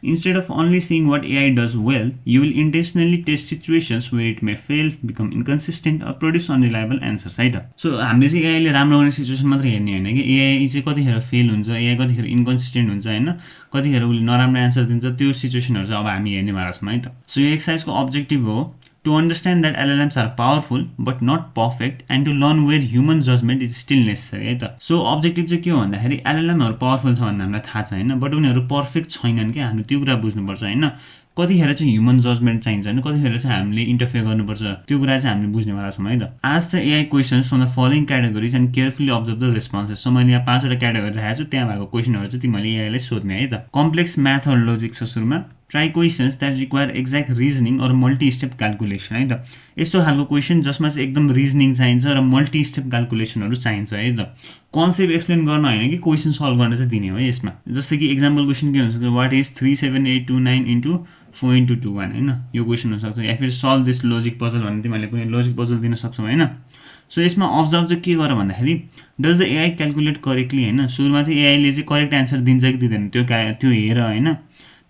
Speaker 1: Instead of only seeing what AI does well, you will intentionally test situations where it may fail, become inconsistent, or produce unreliable answers है त। सो हामीले चाहिँ एआईले राम्रो गर्ने सिचुएसन मात्र हेर्ने होइन कि एआई चाहिँ कतिखेर फेल हुन्छ, एआई कतिखेर इन्कन्सिस्टेन्ट हुन्छ होइन, कतिखेर उसले नराम्रो एन्सर दिन्छ, त्यो सिचुएसनहरू चाहिँ अब हामी हेर्ने भएको छौँ है त। सो यो एक्सर्साइजको अब्जेक्टिभ हो to understand that LLMs are powerful but not perfect and to learn where human judgment is still necessary है त। सो अब्जेक्टिभ चाहिँ के हो भन्दाखेरि एलएलएमहरू पावरफुल छ भन्ने हामीलाई थाहा छ होइन, बट उनीहरू पर्फेक्ट छैनन् क्या, हामीले त्यो कुरा बुझ्नुपर्छ होइन। कतिखेर चाहिँ ह्युमन जजमेन्ट चाहिन्छ होइन, कतिखेर चाहिँ हामीले इन्टरफेयर गर्नुपर्छ, त्यो कुरा चाहिँ हामीले बुझ्नेवाला छौँ है त। Ask the AI questions from the following categories and carefully observe the responses. So मैले यहाँ 5वटा क्याटेगोरी राखेको छु, त्यहाँ भएको क्वेसनहरू चाहिँ तिमीले एआईलाई सोध्ने है त। कम्प्लेक्स म्याथ अर लजिक छ सुरुमा, try questions that require exact reasoning or multi step calculation है त। यस्तो खालको क्वेसन जसमा चाहिँ एकदम रिजनिङ चाहिन्छ र मल्टी स्टेप क्यालकुलेसनहरू चाहिन्छ है त। कन्सेप्ट एक्सप्लेन गर्न होइन कि क्वेसन सल्भ गर्न चाहिँ दिने हो यसमा। जस्तै कि इक्जाम्पल क्वेसन के हुनसक्छ, वाट इज 37829 इन्टु 4x21 होइन, यो क्वेसन हुनसक्छ। या फिर सल्भ दिस लजिक पजल भन्ने तिमीहरूले कुनै लजिक पजल दिन सक्छौ होइन। सो यसमा अब्जर्भ चाहिँ के गर भन्दाखेरि does the AI calculate correctly होइन, सुरुमा चाहिँ एआईले चाहिँ करेक्ट एन्सर दिन्छ कि दिँदैन त्यो हेर होइन।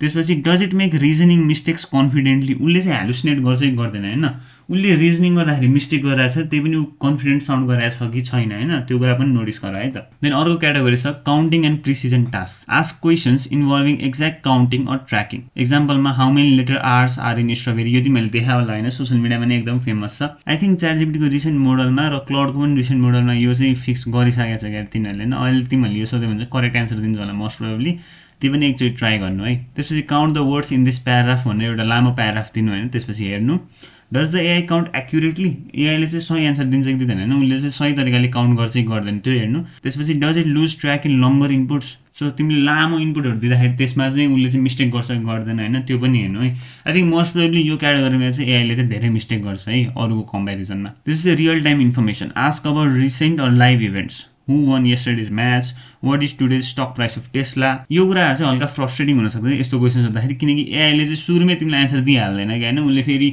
Speaker 1: त्यसपछि does it make reasoning mistakes confidently, उसले चाहिँ हेलुसिनेट गर्छ कि गर्दैन होइन, उसले रिजनिङ गर्दाखेरि मिस्टेक गरिरहेछ त्यही पनि ऊ कन्फिडेन्ट साउन्ड गरिरहेछ कि छैन होइन, त्यो कुरा पनि नोटिस गर है त। देन अर्को क्याटेगोरी छ counting and precision task. Ask questions involving exact counting or tracking. एक्जाम्पलमा how many letter R's are in strawberry, यो तिमीहरूले देखायो होला होइन, सोसियल मिडियामा नै एकदम फेमस छ। आई थिङ्क च्याटजिपिटीको रिसेन्ट मोडलमा र क्लाउडको पनि रिसेन्ट मोडलमा यो चाहिँ फिक्स गरिसकेको छ क्या तिनीहरूले होइन। अहिले तिमीहरूले यो सोध्यो भने चाहिँ करेक्ट एन्सर दिन्छ होला मोस्ट प्रोबेबली, त्यो पनि एकचोटि ट्राई गर्नु है। त्यसपछि count the words in this paragraph भनेर एउटा लामो प्याराग्राफ दिनु होइन, त्यसपछि हेर्नु does the AI count accurately, एआईले चाहिँ सही एन्सर दिन्छ कि दिँदैन होइन, उसले चाहिँ सही तरिकाले काउन्ट गर्छ कि गर्दैन त्यो हेर्नु। त्यसपछि does it lose track in longer inputs, so तिमीले लामो इनपुटहरू दिँदाखेरि त्यसमा चाहिँ उसले चाहिँ मिस्टेक गर्छ कि गर्दैन होइन, त्यो पनि हेर्नु है। आई थिङ्क मोस्ट प्रोबेबली यो क्याटेगोरीमा चाहिँ एआईले चाहिँ धेरै मिस्टेक गर्छ है अरूको कम्पेरिजनमा। त्यसपछि real time information, ask about recent or live events, who won yesterday's match, what is today's stock price of Tesla. यो कुराहरू चाहिँ हल्का फ्रस्ट्रेटिङ हुनसक्छ यस्तो क्वेसन सोद्धाखेरि, किनकि एआईले चाहिँ सुरुमै तिमीलाई एन्सर दिइहाल्दैन कि होइन, उसले फेरि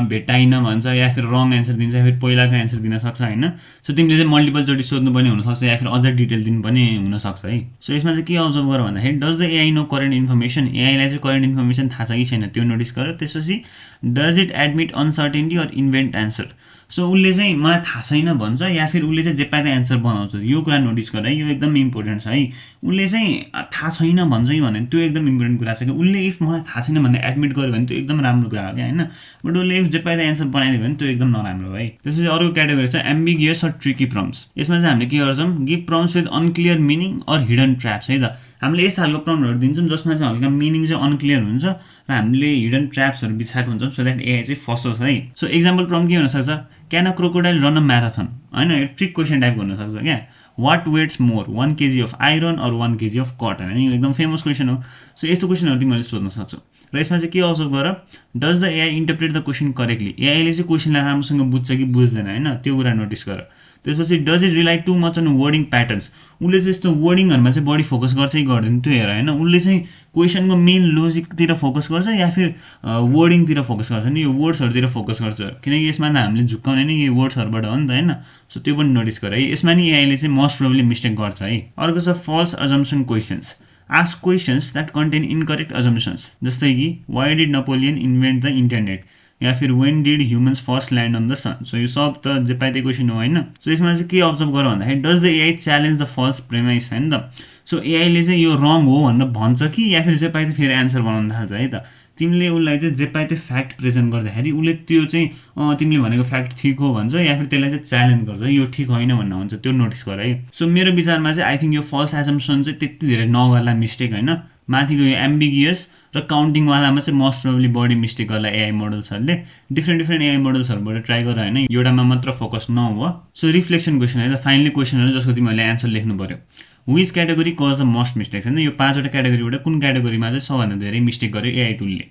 Speaker 1: भेट्टाइन भन्छ या फिर रङ एन्सर दिन्छ या फिर पहिलाको एन्सर दिन सक्छ होइन। सो तिमीले चाहिँ मल्टिपलचोटि सोध्नुपर्ने हुनसक्छ या फिर अझ डिटेल दिनुपर्ने हुनसक्छ है। सो यसमा चाहिँ के अब्जर्भ गर भन्दाखेरि does the AI know current information, एआईलाई चाहिँ करेन्ट इन्फर्मेसन थाहा छ कि छैन त्यो नोटिस गर। त्यसपछि does it admit uncertainty or invent answer, so उसले चाहिँ मलाई थाहा छैन भन्छ या फिर उसले चाहिँ जे पाए एन्सर बनाउँछ, यो कुरा नोटिस गर है, यो एकदम इम्पोर्टेन्ट छ है। उसले चाहिँ थाहा छैन भन्छ कि भने त्यो एकदम इम्पोर्टेन्ट कुरा छ कि उसले इफ मलाई थाहा छैन भन्ने एडमिट गर्यो भने त्यो एकदम राम्रो कुरा हो क्या होइन, बट उसले इफ जे पाए एन्सर बनाइदियो भने त्यो एकदम नराम्रो हो है। त्यसपछि अर्को क्याटेगोरी छ एम्बिगियस अर ट्रिकी प्रम्प्ट्स। यसमा चाहिँ हामीले के गर्छौँ, give prompts with unclear meaning or hidden traps है त। हामीले यस्तो खालको प्रम्प्टहरू दिन्छौँ जसमा चाहिँ हल्का मिनिङ चाहिँ अनक्लियर हुन्छ र हामीले हिडन ट्र्याप्सहरू बिछाएको हुन्छौँ सो द्याट एआई चाहिँ फसोस् है। सो एक्जाम्पल प्रम्प्ट के हुनसक्छ, can a crocodile run a marathon होइन, यो ट्रिक क्वेसन टाइपको हुनसक्छ क्या। What weighs more 1 kg of iron or 1 kg of cotton होइन, यो एकदम फेमस क्वेसन हो। सो यस्तो क्वेसनहरू तिमीहरूले सोध्न सक्छौ। र यसमा चाहिँ के अब्जर्भ गर, does the AI interpret the question correctly, एआईले चाहिँ क्वेसनलाई राम्रोसँग बुझ्छ कि बुझ्दैन होइन, त्यो कुरा नोटिस गर। त्यसपछि does it rely too much on wording patterns, उसले चाहिँ यस्तो वर्डिङहरूमा चाहिँ बढी फोकस गर्छ कि गर्दैन त्यो हेर होइन, उसले चाहिँ क्वेसनको मेन लोजिकतिर फोकस गर्छ या फिर वर्डिङतिर फोकस गर्छ नि, यो वर्ड्सहरूतिर फोकस गर्छ, किनकि यसमा त हामीले झुक्काउने नि यो वर्ड्सहरूबाट हो नि त होइन। सो त्यो पनि नोटिस गर है, यसमा नि एआईले चाहिँ मोस्ट प्रोबेबली मिस्टेक गर्छ है। अर्को छ false assumption questions, ask questions that contain incorrect assumptions. जस्तै कि why did Napoleon invent the internet, या फिर when did humans first land on the sun. So यो सब त जे पाइ त्यही क्वेसन हो होइन. सो यसमा चाहिँ के अब्जर्भ गर भन्दाखेरि does the AI challenge the false premise होइन त. सो एआईले चाहिँ यो रङ हो भनेर भन्छ कि या फिर जे पाइ त फेरि एन्सर बनाउन थाल्छ है त. तिमीले उसलाई चाहिँ जे पाइ त्यो फ्याक्ट प्रेजेन्ट गर्दाखेरि उसले त्यो चाहिँ तिमीले भनेको फ्याक्ट ठिक हो भन्छ या फिर त्यसलाई चाहिँ च्यालेन्ज गर्छ यो ठिक होइन भन्ने हुन्छ. त्यो नोटिस गर है. सो मेरो विचारमा चाहिँ आई थिङ्क यो फल्स एजम्सन चाहिँ त्यति धेरै नगर्ला मिस्टेक होइन. माथिको यो एम्बिगियस र काउन्टिङवालामा चाहिँ मोस्ट प्रोबेबली बढी मिस्टेक गर्ला एआई मोडल्सहरूले. डिफ्रेन्ट एआई मोडल्सहरूबाट ट्राई गर होइन, एउटामा मात्र फोकस नहो. सो रिफ्लेक्सन क्वेसन है त, फाइनली क्वेसनहरू जसको तिमीहरूले एन्सर लेख्नु पऱ्यो. Which category cause the most mistakes होइन, यो 5वटा क्याटेगोरीबाट कुन क्याटेगोरीमा चाहिँ सबभन्दा धेरै मिस्टेक गर्यो एआई टुलले.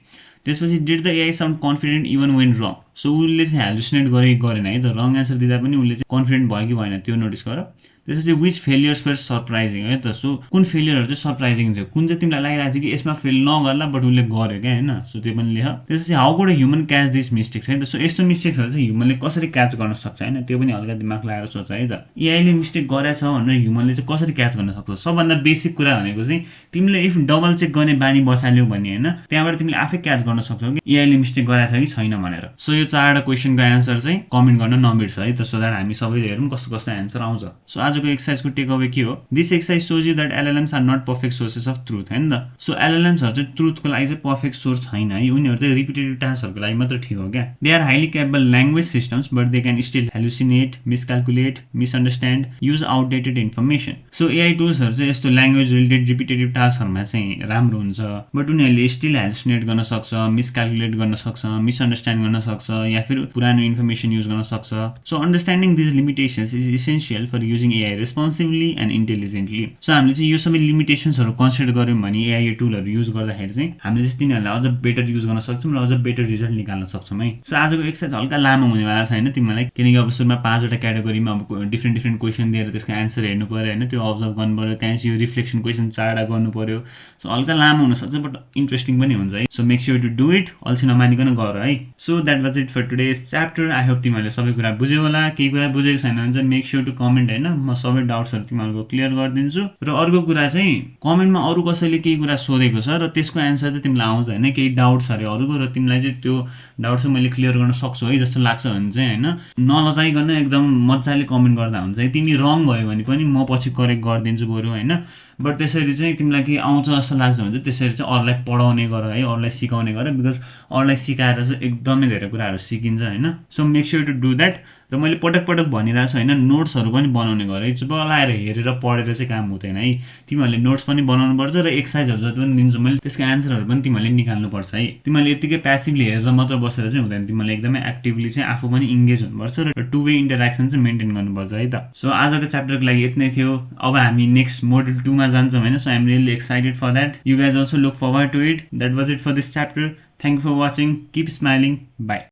Speaker 1: त्यसपछि did the AI sound confident even when wrong. So उसले चाहिँ हेलुसिनेट गरेन है त, रङ एन्सर दिँदा पनि उसले चाहिँ कन्फिडेन्ट भयो कि भएन त्यो नोटिस गर. त्यसपछि विच फेलियर्स फेयर सरप्राइजिङ है त. सो कुन फेलियरहरू चाहिँ सरप्राइजिङ थियो, कुन चाहिँ तिमीलाई लागिरहेको थियो कि यसमा फेल नगर्ला बट उसले गर्यो क्या होइन. सो त्यो पनि लेख. त्यसपछि how could human catch this mistakes है त. सो यस्तो मिस्टेक्सहरू चाहिँ ह्युमनले कसरी क्याच गर्न सक्छ होइन, त्यो पनि हल्का दिमाग लगाएर सोच है त. एआईले मिस्टेक गरेछ भनेर ह्युमनले चाहिँ कसरी क्याच गर्न सक्छ. सबभन्दा बेसिक कुरा भनेको चाहिँ तिमीले इफ डबल चेक गर्ने बानी बसाल्यौ भने होइन, त्यहाँबाट तिमीले आफै क्याच गर्न सक्छौ कि एआईले मिस्टेक गरेछ कि छैन भनेर. सो यो 4वटा क्वेसनको एन्सर चाहिँ कमेन्ट गर्न नबिर्स है त, सो द्याट हामी सबैले हेरौँ कस्तो कस्तो एन्सर आउँछ. सो आजको एक्सर्साइजको टेक अवे के हो, this exercise shows you that LLMs are not perfect sources of truth होइन त. सो एलएलएम्सहरू चाहिँ ट्रुथको लागि चाहिँ पर्फेक्ट सोर्स छैन है, उनीहरू चाहिँ रिपिटेटिभ टास्कहरूको लागि मात्र ठिक हो क्या. They are highly capable language systems but they can still hallucinate, miscalculate, misunderstand, use outdated information. So AI टुल्सहरू चाहिँ यस्तो ल्याङ्ग्वेज रिलेटेड रिपिटेटिभ टास्कहरूमा चाहिँ राम्रो हुन्छ बट उनीहरूले स्टिल हेलुसिनेट गर्न सक्छ, मिसक्यालकुलेट गर्न सक्छ, मिसअन्डरस्ट्यान्ड गर्न सक्छ या फिर पुरानो इन्फर्मेसन युज गर्न सक्छ. So understanding these limitations is essential for using AI responsibly and intelligently. So हामीले चाहिँ यो सबै लिमिटेसन्सहरू कन्सिडर गऱ्यौँ भने एआई टुलहरू युज गर्दाखेरि चाहिँ हामीले चाहिँ तिनीहरूलाई अझ बेटर युज गर्न सक्छौँ र अझ बेटर रिजल्ट निकाल्न सक्छौँ है. सो आजको एक्सर्साइज हल्का लामो हुनेवाला छैन तिमीलाई, किनकि अब सुरुमा 5वटा क्याटेगोरीमा अब डिफ्रेन्ट क्वेसन दिएर त्यसको एन्सर हेर्नु पऱ्यो होइन, त्यो अब्जर्भ गर्नु पऱ्यो, त्यहाँपछि यो रिफ्लेक्सन क्वेसन 4वटा गर्नु पऱ्यो. सो हल्का लामो हुनसक्छ बट इन्ट्रेस्टिङ पनि हुन्छ है. So make sure to do it, अल्छी नमानिकन गर है. So that was it for today's chapter. I hope तिमीहरूले सबै कुरा बुझ्यो होला. केही कुरा बुझेको छैन भने चाहिँ मेक स्योर टु कमेन्ट होइन, म सबै डाउट्सहरू तिमीहरूको क्लियर गरिदिन्छु. र अर्को कुरा चाहिँ कमेन्टमा अरू कसैले केही कुरा सोधेको छ र त्यसको एन्सर चाहिँ तिमीलाई आउँछ होइन, केही डाउट्स अरे अरूको, र तिमीलाई चाहिँ त्यो डाउट चाहिँ मैले क्लियर गर्न सक्छु है जस्तो लाग्छ भने चाहिँ होइन, नलजाइकन एकदम मजाले कमेन्ट गर्दा हुन्छ है. तिमी रङ भयो भने पनि म पछि करेक्ट गरिदिन्छु बरु होइन. बट त्यसरी चाहिँ तिमीलाई केही आउँछ जस्तो लाग्छ भने चाहिँ त्यसरी चाहिँ अरूलाई पढाउने गर है, अरूलाई सिकाउने गर, बिकज अरूलाई सिकाएर चाहिँ एकदमै धेरै कुराहरू सिकिन्छ होइन. So make sure to do that. र मैले पटक भनिरहेको छु होइन, नोट्सहरू पनि बनाउने गर है. चुप लाएर हेरेर पढेर चाहिँ काम हुँदैन है. तिमीहरूले नोट्स पनि बनाउनु पर्छ र एक्सर्साइजहरू जति पनि दिन्छु मैले त्यसको एन्सरहरू पनि तिमीहरूले निकाल्नुपर्छ है. तिमीहरूले यतिकै प्यासिभली हेरेर मात्र बसेर चाहिँ हुँदैन, तिमीहरूले एकदमै एक्टिभली चाहिँ आफू पनि इङ्गेज हुनुपर्छ र टु वे इन्टरेक्सन चाहिँ मेन्टेन गर्नुपर्छ है त. सो आजको च्याप्टरको लागि यति नै थियो. अब हामी नेक्स्ट मोड्युल 2मा जान्छौँ होइन. So I am really excited for that. You guys also look forward to it. That was it for this chapter. Thank you for watching. Keep smiling. By.